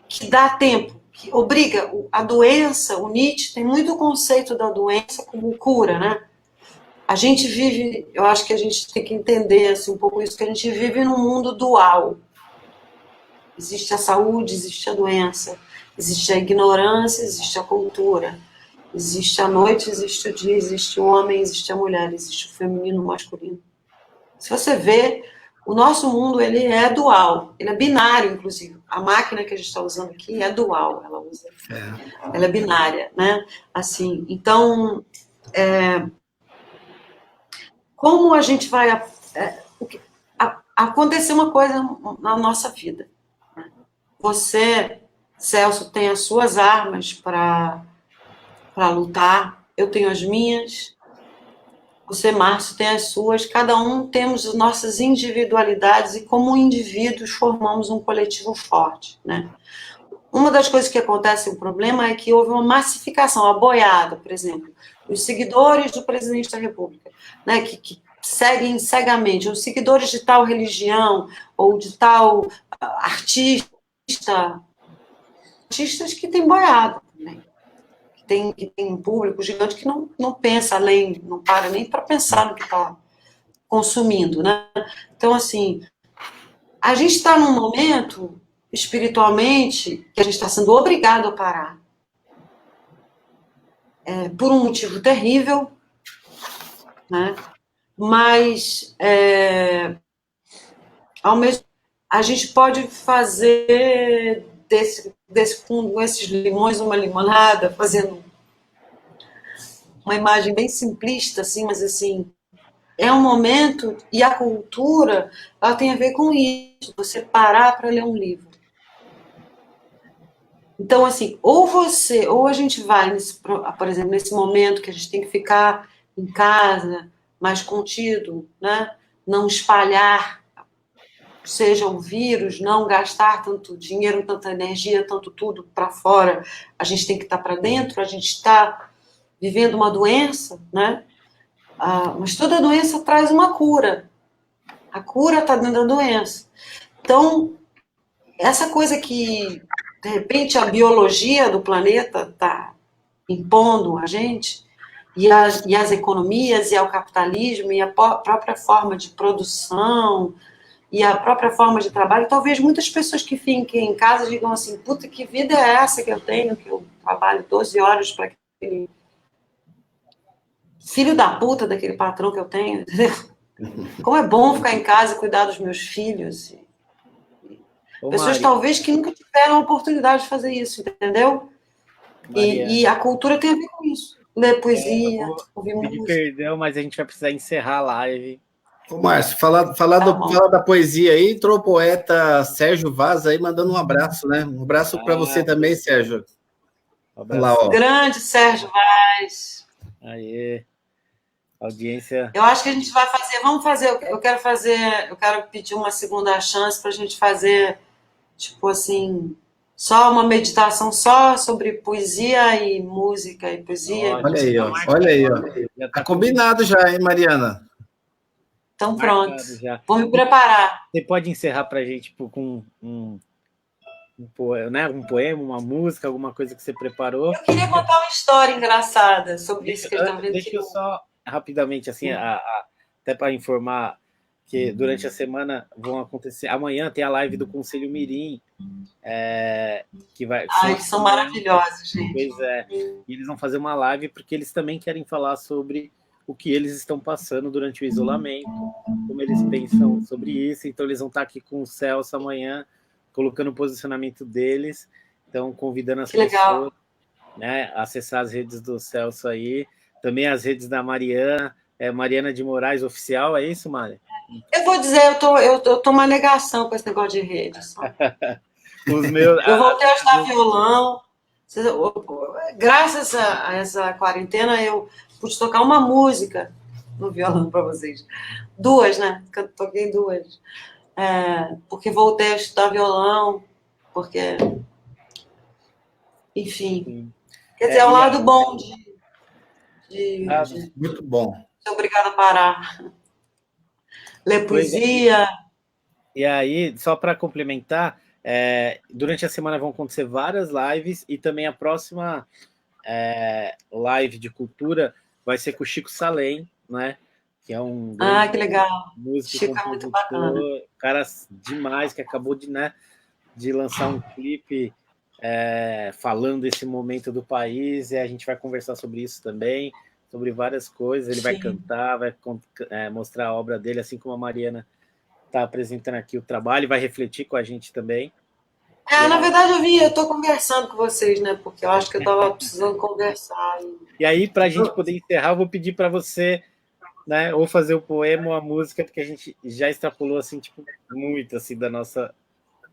Que dá tempo, que obriga a doença. O Nietzsche tem muito o conceito da doença como cura, né? A gente vive, eu acho que a gente tem que entender assim, um pouco isso, que a gente vive num mundo dual. Existe a saúde, existe a doença, existe a ignorância, existe a cultura, existe a noite, existe o dia, existe o homem, existe a mulher, existe o feminino, o masculino. Se você vê, o nosso mundo ele é dual, ele é binário, inclusive. A máquina que a gente está usando aqui é dual, ela é binária, né? Assim, então, como a gente vai acontecer uma coisa na nossa vida? Você, Celso, tem as suas armas para lutar, eu tenho as minhas, você, Márcio, tem as suas, cada um temos as nossas individualidades e, como indivíduos, formamos um coletivo forte, né? Uma das coisas que acontece, o problema é que houve uma massificação, a boiada, por exemplo, os seguidores do presidente da República, né, que seguem cegamente, os seguidores de tal religião ou de tal artista, artistas que têm boiada também, que tem um público gigante que não pensa além, não para nem para pensar no que está consumindo, né? Então, assim, a gente está num momento, espiritualmente, que a gente está sendo obrigado a parar. Por um motivo terrível, né? Mas, ao mesmo a gente pode fazer desse fundo, com esses limões, uma limonada, fazendo uma imagem bem simplista, assim, mas assim, é um momento, e a cultura, ela tem a ver com isso, você parar para ler um livro. Então, assim, ou a gente vai, por exemplo, nesse momento que a gente tem que ficar em casa, mais contido, né? Não espalhar, seja o vírus, não gastar tanto dinheiro, tanta energia, tanto tudo para fora, a gente tem que estar para dentro, a gente está vivendo uma doença, né? Mas toda doença traz uma cura. A cura está dentro da doença. Então, essa coisa que, de repente, a biologia do planeta está impondo a gente, e as economias, e o capitalismo, e a própria forma de produção, e a própria forma de trabalho, talvez muitas pessoas que fiquem em casa digam assim, puta, que vida é essa que eu tenho, que eu trabalho 12 horas para aquele filho da puta daquele patrão que eu tenho, entendeu? Como é bom ficar em casa e cuidar dos meus filhos. Pessoas talvez que nunca tiveram a oportunidade de fazer isso, entendeu? E a cultura tem a ver com isso. Ler poesia, ouvir música. Perdão, mas a gente vai precisar encerrar a live. Ô, Márcio, falar da poesia aí, entrou o poeta Sérgio Vaz aí mandando um abraço, né? Um abraço para você também, Sérgio. Lá, ó. Grande Sérgio Vaz. Aê. Audiência. Eu acho que a gente vai fazer, eu quero pedir uma segunda chance para a gente fazer, tipo assim, só uma meditação só sobre poesia e música e poesia. Olha aí, ó. Tá combinado já, hein, Mariana? Então pronto, vou me preparar. Você pode encerrar para a gente com um poema, uma música, alguma coisa que você preparou? Eu queria contar uma história engraçada sobre isso que ele está vendo. Deixa eu só, rapidamente, assim, até para informar que durante a semana vão acontecer... Amanhã tem a live do Conselho Mirim, que vai... Ai, que são maravilhosos, gente. Pois é. E eles vão fazer uma live porque eles também querem falar sobre o que eles estão passando durante o isolamento, como eles pensam sobre isso. Então, eles vão estar aqui com o Celso amanhã, colocando o posicionamento deles, então convidando as pessoas, né, a acessar as redes do Celso aí, também as redes da Mariana, Mariana de Moraes Oficial, é isso, Mari? Eu vou dizer, eu tô uma negação com esse negócio de redes. Eu voltei a estudar violão, graças a essa quarentena eu pude tocar uma música no violão para vocês. 2, né? Eu toquei 2. Porque voltei a estudar violão, porque... Enfim. Quer dizer, é um lado bom Muito bom. Obrigada, Pará. Ler poesia. E aí, só para complementar, durante a semana vão acontecer várias lives e também a próxima live de cultura vai ser com o Chico Salem, né? Que é um grande que legal. músico, Chico é muito bacana. Cara demais, que acabou de lançar um clipe falando desse momento do país, e a gente vai conversar sobre isso também, sobre várias coisas. Ele vai cantar, vai mostrar a obra dele, assim como a Mariana está apresentando aqui o trabalho, vai refletir com a gente também. Na verdade, eu estou conversando com vocês, né? Porque eu acho que eu estava precisando conversar. E aí, para a gente poder encerrar, eu vou pedir para você, né, ou fazer o poema ou a música, porque a gente já extrapolou assim, tipo, muito assim da nossa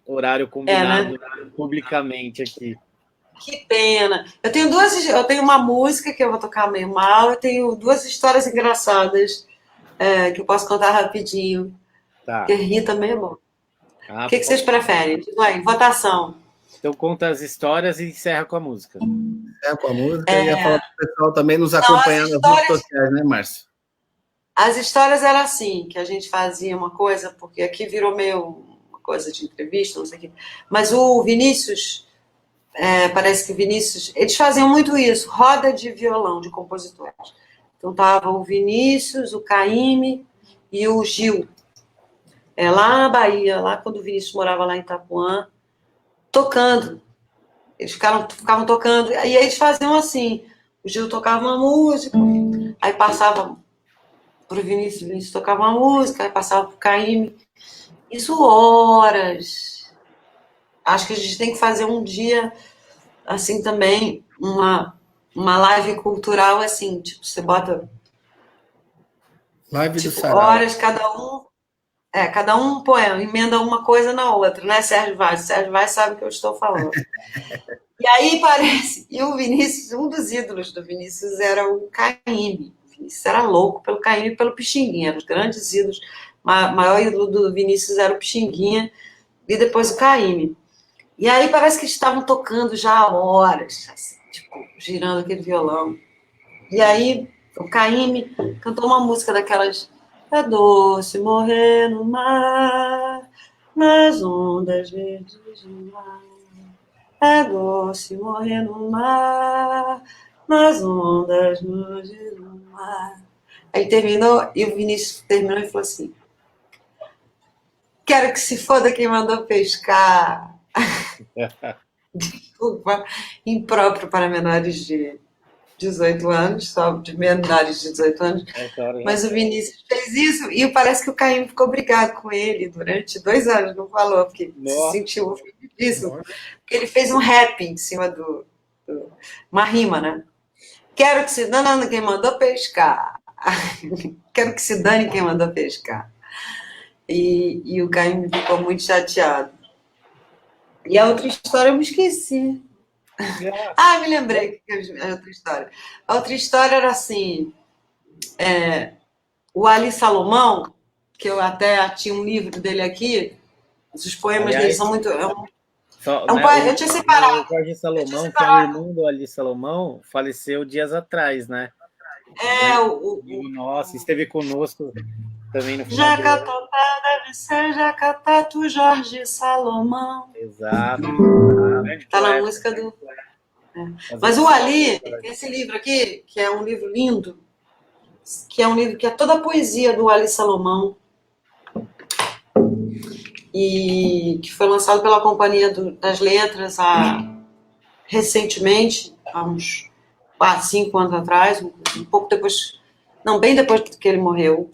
horário combinado, né? Publicamente aqui. Que pena. Eu tenho uma música que eu vou tocar meio mal, eu tenho 2 histórias engraçadas que eu posso contar rapidinho. Tá. Porque rir também é bom. O que vocês preferem? Votação. Então conta as histórias e encerra com a música. Encerra com a música e ia falar para o pessoal também nos acompanhar nas redes sociais, né, Márcio? As histórias eram assim, que a gente fazia uma coisa, porque aqui virou meio uma coisa de entrevista, não sei o quê. Mas o Vinícius, parece que Vinícius, eles faziam muito isso, roda de violão de compositores. Então tava o Vinícius, o Caymmi e o Gil. Lá na Bahia, lá quando o Vinícius morava lá em Itapuã, tocando. Eles ficavam tocando, e aí eles faziam assim, o Gil tocava uma música, aí passava para o Vinícius tocava uma música, aí passava para o Caymmi. Isso horas. Acho que a gente tem que fazer um dia, assim, também, uma live cultural, assim, tipo, você bota live do Sarau. Horas, cada um poema, emenda uma coisa na outra, né, Sérgio Vaz? Sérgio Vaz sabe o que eu estou falando. E aí parece, e o Vinícius, um dos ídolos do Vinícius era o Caymmi. O Vinícius era louco pelo Caymmi e pelo Pixinguinha, eram os grandes ídolos. O maior ídolo do Vinícius era o Pixinguinha e depois o Caymmi. E aí parece que estavam tocando já há horas, assim, tipo, girando aquele violão. E aí o Caymmi cantou uma música daquelas: é doce morrer no mar, nas ondas verdes do mar. É doce morrer no mar, nas ondas verdes do mar. Aí terminou, e o Vinícius terminou e falou assim: quero que se foda quem mandou pescar. Desculpa, impróprio para menores de 18 anos, só de menores de 18 anos. Mas o Vinícius fez isso e parece que o Caymmi ficou brigado com ele durante 2 anos, não falou, porque se sentiu ofendidíssimo. Porque ele fez um rap em cima uma rima, né? Quero que se dane quem mandou pescar. Quero que se dane quem mandou pescar. E o Caymmi ficou muito chateado. E a outra história eu me esqueci. Me lembrei que a outra história. A outra história era assim: o Ali Salomão, que eu até tinha um livro dele aqui, os poemas dele são muito. Eu tinha separado. O Jorge Salomão, que é o irmão do Ali Salomão, faleceu dias atrás, né? Nossa, esteve conosco também no final. Jacatá deve ser Jacatá, Jorge Salomão. Exato. Tá na música do. Mas o Ali, esse livro aqui, que é um livro lindo, que é um livro que é toda a poesia do Ali Salomão, e que foi lançado pela Companhia das Letras recentemente, há uns 4, 5 anos atrás, um pouco depois, não, bem depois que ele morreu,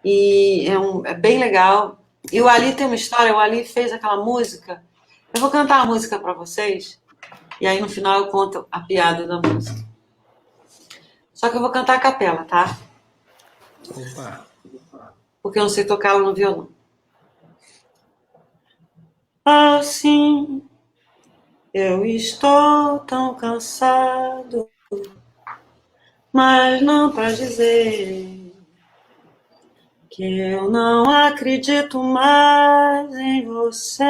e é bem legal. E o Ali tem uma história, o Ali fez aquela música, eu vou cantar a música para vocês, e aí no final eu conto a piada da música. Só que eu vou cantar a capela, tá? Opa. Porque eu não sei tocar ela no violão. Assim, eu estou tão cansado, mas não para dizer que eu não acredito mais em você.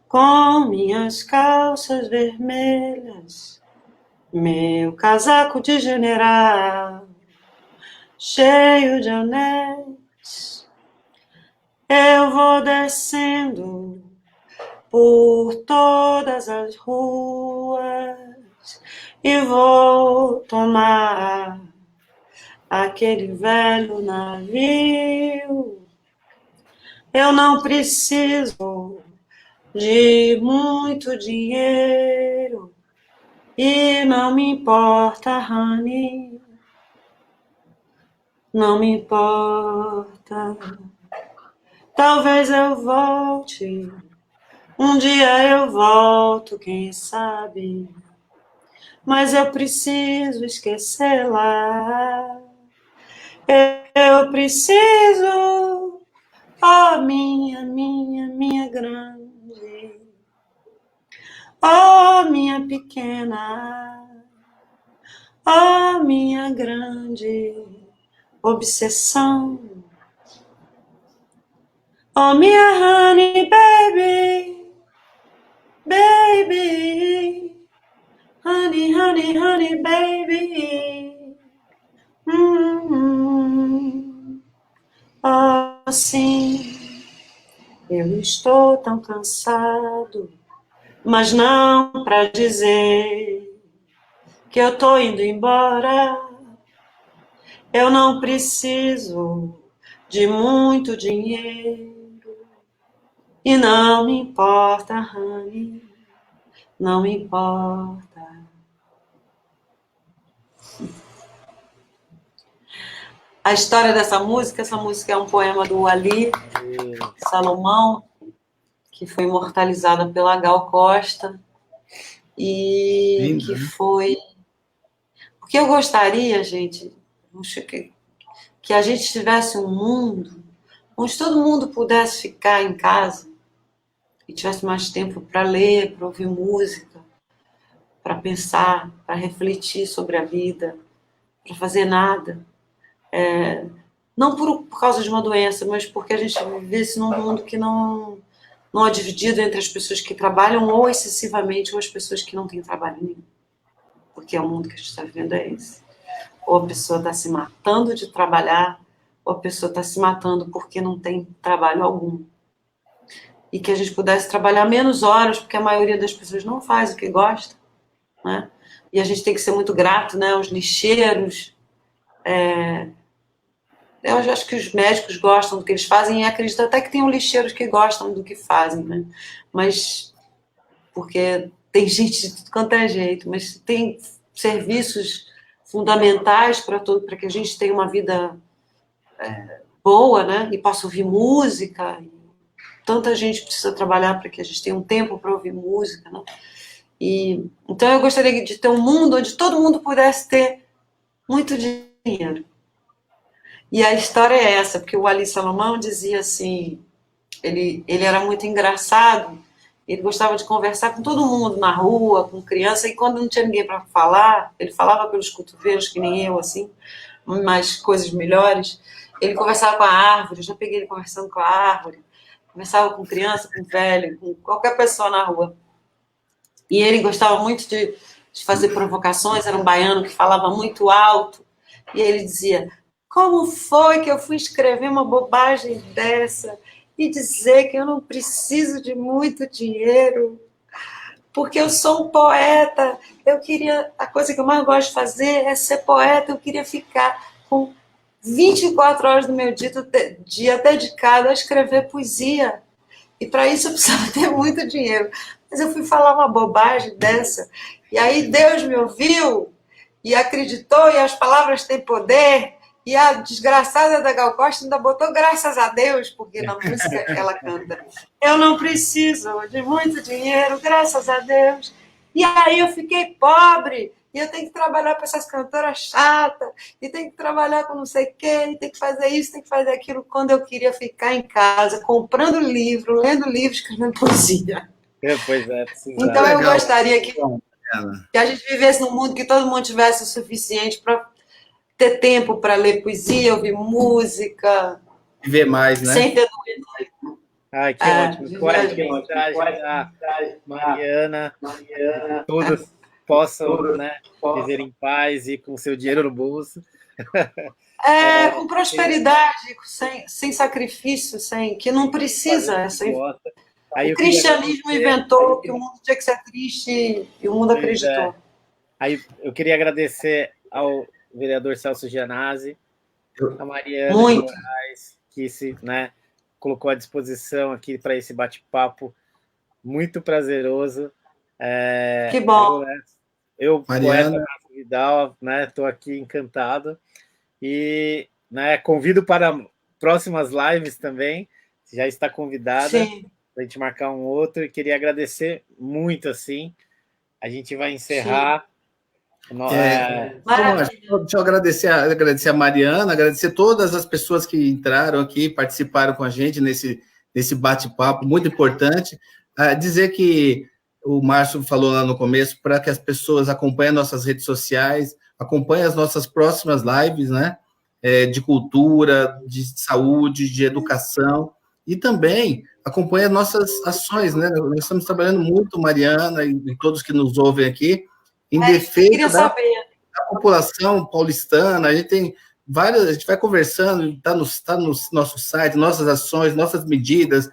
Com minhas calças vermelhas, meu casaco de general, cheio de anéis, eu vou descendo por todas as ruas e vou tomar aquele velho navio. Eu não preciso de muito dinheiro e não me importa, honey, não me importa. Talvez eu volte, um dia eu volto, quem sabe, mas eu preciso esquecê-la. Eu preciso, oh minha grande, oh minha pequena, oh minha grande obsessão, oh minha honey baby, baby, honey, honey, honey baby. Oh, sim, eu estou tão cansado, mas não para dizer que eu tô indo embora. Eu não preciso de muito dinheiro e não me importa, honey, não me importa. A história dessa música, essa música é um poema do Ali Salomão, que foi imortalizada pela Gal Costa, e que foi... Porque eu gostaria, gente, que a gente tivesse um mundo onde todo mundo pudesse ficar em casa e tivesse mais tempo para ler, para ouvir música, para pensar, para refletir sobre a vida, para fazer nada. Não por causa de uma doença, mas porque a gente vivesse num mundo que não é dividido entre as pessoas que trabalham ou excessivamente ou as pessoas que não têm trabalho nenhum. Porque é o mundo que a gente está vivendo é esse. Ou a pessoa está se matando de trabalhar, ou a pessoa está se matando porque não tem trabalho algum. E que a gente pudesse trabalhar menos horas, porque a maioria das pessoas não faz o que gosta, né? E a gente tem que ser muito grato, né? Os lixeiros. Eu acho que os médicos gostam do que eles fazem e acredito até que tem lixeiros que gostam do que fazem, né? Mas, porque tem gente de tudo quanto é jeito, mas tem serviços fundamentais para que a gente tenha uma vida boa, né? E possa ouvir música. Tanta gente precisa trabalhar para que a gente tenha um tempo para ouvir música, né? Então eu gostaria de ter um mundo onde todo mundo pudesse ter muito dinheiro. E a história é essa, porque o Ali Salomão dizia assim, ele era muito engraçado, ele gostava de conversar com todo mundo na rua, com criança, e quando não tinha ninguém para falar, ele falava pelos cotovelos, que nem eu, assim, mas coisas melhores. Ele conversava com a árvore, eu já peguei ele conversando com a árvore, conversava com criança, com velho, com qualquer pessoa na rua. E ele gostava muito de fazer provocações, era um baiano que falava muito alto, e ele dizia: como foi que eu fui escrever uma bobagem dessa e dizer que eu não preciso de muito dinheiro, porque eu sou um poeta, eu queria, a coisa que eu mais gosto de fazer é ser poeta, eu queria ficar com 24 horas do meu dia dedicado a escrever poesia, e para isso eu precisava ter muito dinheiro. Mas eu fui falar uma bobagem dessa, e aí Deus me ouviu e acreditou, e as palavras têm poder. E a desgraçada da Gal Costa ainda botou graças a Deus, porque na música que ela canta, eu não preciso de muito dinheiro, graças a Deus. E aí eu fiquei pobre, e eu tenho que trabalhar para essas cantoras chatas, e tenho que trabalhar com não sei quem, e tenho que fazer isso, tenho que fazer aquilo, quando eu queria ficar em casa, comprando livro, lendo livro, escrevendo poesia. Pois é, precisava. Então eu gostaria que a gente vivesse num mundo que todo mundo tivesse o suficiente para ter tempo para ler poesia, ouvir música. Viver mais, né? Sem ter doença. Ai, que ótimo. Qual é a mensagem da Mariana? possam, né, viver em paz e com seu dinheiro no bolso. Com prosperidade, sem sacrifício, que não precisa. O cristianismo inventou que o mundo tinha que ser triste e o mundo acreditou. Aí eu queria agradecer ao vereador Celso Gianazzi, a Mariana Moraes, que né, colocou à disposição aqui para esse bate-papo muito prazeroso. Que bom. Eu poeta Márcio Vidal, né, estou aqui encantado. E, né, convido para próximas lives também. Já está convidada para a gente marcar um outro. E queria agradecer muito, assim. A gente vai encerrar. Deixa eu agradecer a Mariana, agradecer todas as pessoas que entraram aqui, participaram com a gente nesse bate-papo muito importante. Dizer que o Márcio falou lá no começo, para que as pessoas acompanhem nossas redes sociais, acompanhem as nossas próximas lives, né? De cultura, de saúde, de educação, e também acompanhem as nossas ações, né? Nós estamos trabalhando muito, Mariana, e todos que nos ouvem aqui, em defesa da população paulistana. A gente tem várias, a gente vai conversando, está no nosso site, nossas ações, nossas medidas,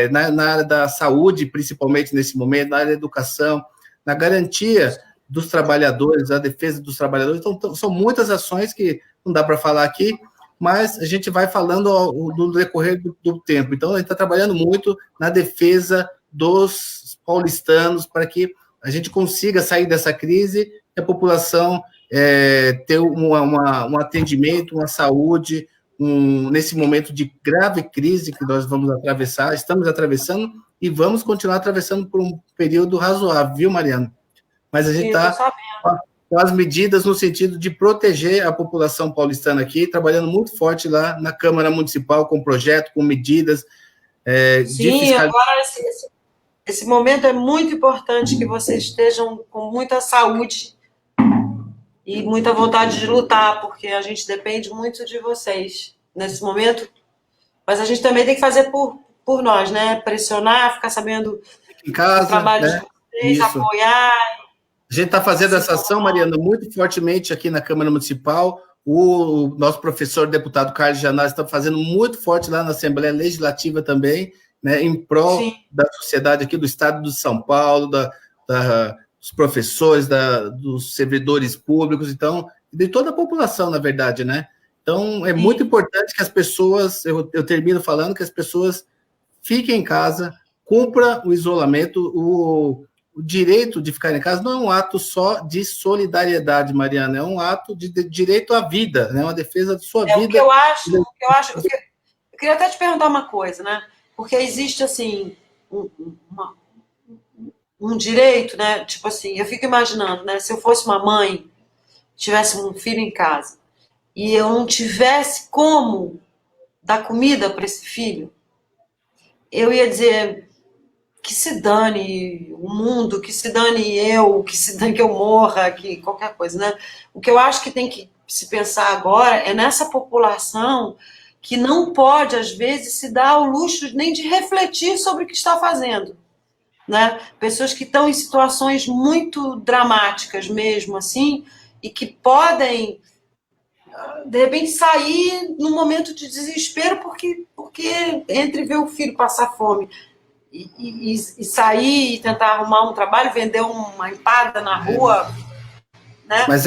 na área da saúde, principalmente nesse momento, na área da educação, na garantia dos trabalhadores, a defesa dos trabalhadores. Então, são muitas ações que não dá para falar aqui, mas a gente vai falando no decorrer do tempo. Então, a gente está trabalhando muito na defesa dos paulistanos para que a gente consiga sair dessa crise e a população ter um atendimento, uma saúde, nesse momento de grave crise que nós vamos atravessar, estamos atravessando e vamos continuar atravessando por um período razoável, viu, Mariana? Mas a gente está com as medidas no sentido de proteger a população paulistana aqui, trabalhando muito forte lá na Câmara Municipal, com projeto, com medidas. Sim, agora esse momento é muito importante que vocês estejam com muita saúde e muita vontade de lutar, porque a gente depende muito de vocês nesse momento, mas a gente também tem que fazer por nós, né? Pressionar, ficar sabendo em casa, do trabalho de vocês, apoiar. A gente está fazendo essa ação, Mariana, muito fortemente aqui na Câmara Municipal. O nosso professor deputado Carlos Gianazzi está fazendo muito forte lá na Assembleia Legislativa também, né, em prol da sociedade aqui do Estado de São Paulo, dos professores, dos servidores públicos, então, de toda a população, na verdade, né? Então, é muito importante que as pessoas, eu termino falando, que as pessoas fiquem em casa, cumpra o isolamento. O direito de ficar em casa não é um ato só de solidariedade, Mariana, é um ato de direito à vida, né? Uma defesa de sua vida. O que eu acho, eu queria até te perguntar uma coisa, né? Porque existe, assim, um direito, né? Tipo assim, eu fico imaginando, né? Se eu fosse uma mãe, tivesse um filho em casa, e eu não tivesse como dar comida para esse filho, eu ia dizer que se dane o mundo, que se dane eu, que se dane que eu morra, que qualquer coisa, né? O que eu acho que tem que se pensar agora é nessa população que não pode, às vezes, se dar ao luxo nem de refletir sobre o que está fazendo, né? Pessoas que estão em situações muito dramáticas mesmo, assim, e que podem, de repente, sair num momento de desespero porque entre ver o filho passar fome e sair e tentar arrumar um trabalho, vender uma empada na rua, né? Mas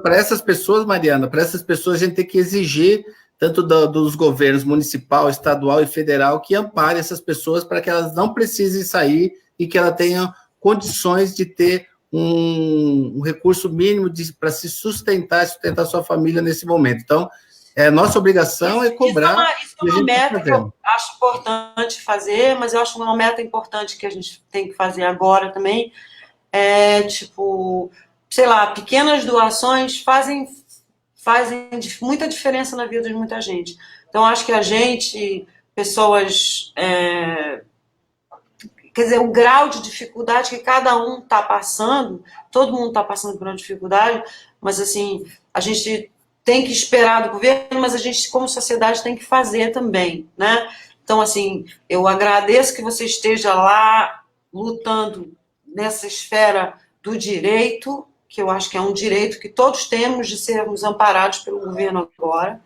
para essas pessoas, Mariana, para essas pessoas a gente tem que exigir, tanto dos governos municipal, estadual e federal, que amparem essas pessoas para que elas não precisem sair e que elas tenham condições de ter um recurso mínimo para se sustentar sua família nesse momento. Então, nossa obrigação é cobrar. Isso é uma meta que eu acho importante fazer, mas eu acho uma meta importante que a gente tem que fazer agora também. Tipo, sei lá, pequenas doações fazem muita diferença na vida de muita gente. Então, acho que a gente, pessoas... quer dizer, o grau de dificuldade que cada um está passando, todo mundo está passando por uma dificuldade, mas, assim, a gente tem que esperar do governo, mas a gente, como sociedade, tem que fazer também, né? Então, assim, eu agradeço que você esteja lá lutando nessa esfera do direito, que eu acho que é um direito que todos temos de sermos amparados pelo governo agora,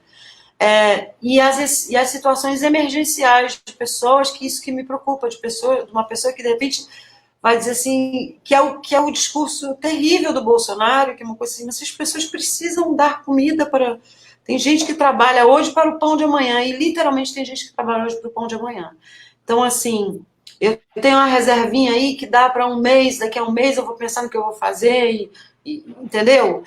e as situações emergenciais de pessoas, que isso que me preocupa, de uma pessoa que de repente vai dizer assim, que é o discurso terrível do Bolsonaro, que é uma coisa assim, mas essas pessoas precisam dar comida para... Tem gente que trabalha hoje para o pão de amanhã, e literalmente tem gente que trabalha hoje para o pão de amanhã. Então, assim, eu tenho uma reservinha aí que dá para um mês, daqui a um mês eu vou pensar no que eu vou fazer, entendeu?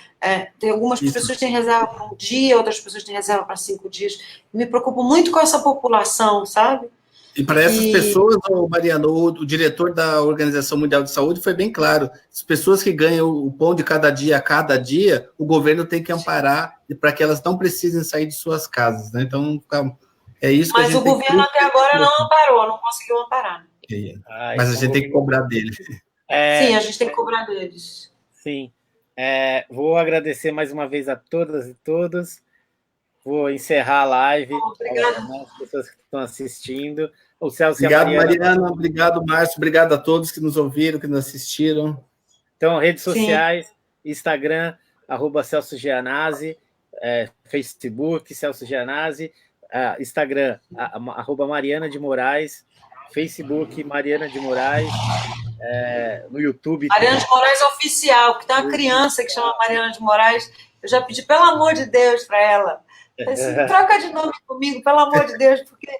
Tem algumas pessoas que têm reserva para um dia, outras pessoas têm reserva para 5 dias. Me preocupo muito com essa população, sabe? E para essas pessoas, Mariana, o diretor da Organização Mundial de Saúde foi bem claro: as pessoas que ganham o pão de cada dia a cada dia, o governo tem que amparar para que elas não precisem sair de suas casas, né? Então, é isso que a gente Mas o governo até agora não amparou, não conseguiu amparar. Mas a gente tem que cobrar dele. Sim, a gente tem que cobrar deles. Sim. Vou agradecer mais uma vez a todas e todos. Vou encerrar a live. Obrigada. As pessoas que estão assistindo. O Celso Obrigado, e a Mariana. Obrigado, Márcio. Obrigado a todos que nos ouviram, que nos assistiram. Então, redes sociais, Instagram, @Celso Gianazzi, Facebook, Celso Gianazzi, Instagram, @Mariana de Moraes, Facebook, Mariana de Moraes, no YouTube. Mariana de Moraes Oficial, que tem uma criança que chama Mariana de Moraes. Eu já pedi, pelo amor de Deus, para ela. Assim, troca de nome comigo, pelo amor de Deus, porque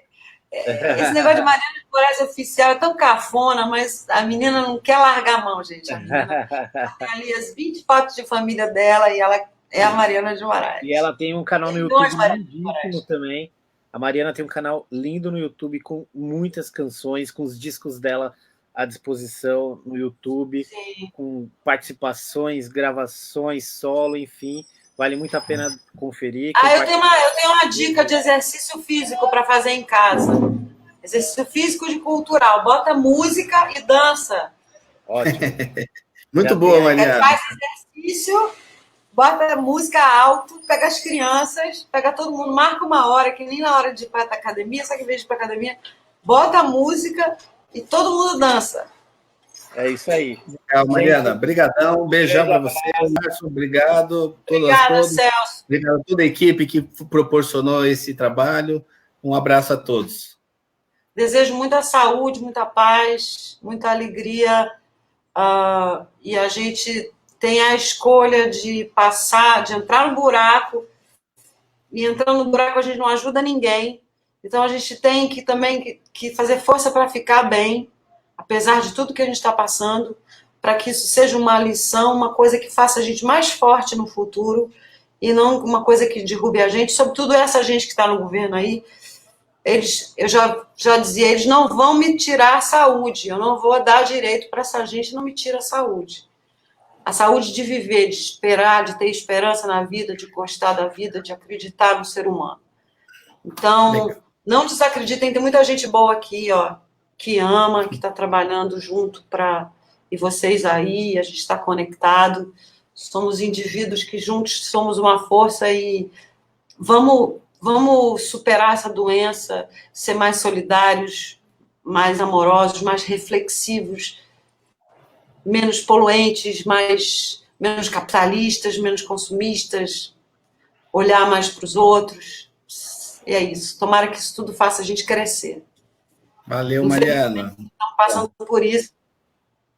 esse negócio de Mariana de Moraes Oficial é tão cafona, mas a menina não quer largar a mão, gente. A menina tem ali as 20 fotos de família dela e ela é a Mariana de Moraes. E ela tem um canal no YouTube lindíssimo também. A Mariana tem um canal lindo no YouTube com muitas canções, com os discos dela à disposição no YouTube, sim, com participações, gravações, solo, enfim. Vale muito a pena conferir. Eu tenho uma dica de exercício físico para fazer em casa. Exercício físico e cultural. Bota música e dança. Ótimo. Muito boa, Mariana. Faz exercício, bota música alto, pega as crianças, pega todo mundo, marca uma hora, que nem na hora de ir para a academia, só que em vez de ir para a academia, bota a música e todo mundo dança. É isso aí. Legal, Mariana. Obrigadão. Um beijão para você. Márcio, obrigado. Obrigada, Celso. Obrigado a toda a equipe que proporcionou esse trabalho. Um abraço a todos. Desejo muita saúde, muita paz, muita alegria. E a gente tem a escolha de passar, de entrar no buraco. E entrando no buraco a gente não ajuda ninguém. Então a gente tem que também que fazer força para ficar bem, apesar de tudo que a gente está passando, para que isso seja uma lição, uma coisa que faça a gente mais forte no futuro e não uma coisa que derrube a gente, sobretudo essa gente que está no governo aí. Eu já dizia, eles não vão me tirar a saúde, eu não vou dar direito para essa gente, não me tira a saúde. A saúde de viver, de esperar, de ter esperança na vida, de gostar da vida, de acreditar no ser humano. Então, não desacreditem, tem muita gente boa aqui, ó, que ama, que está trabalhando junto e vocês aí, a gente está conectado, somos indivíduos que juntos somos uma força e vamos superar essa doença, ser mais solidários, mais amorosos, mais reflexivos, menos poluentes, menos capitalistas, menos consumistas, olhar mais para os outros. E é isso. Tomara que isso tudo faça a gente crescer. Valeu, Mariana. Estamos passando por isso.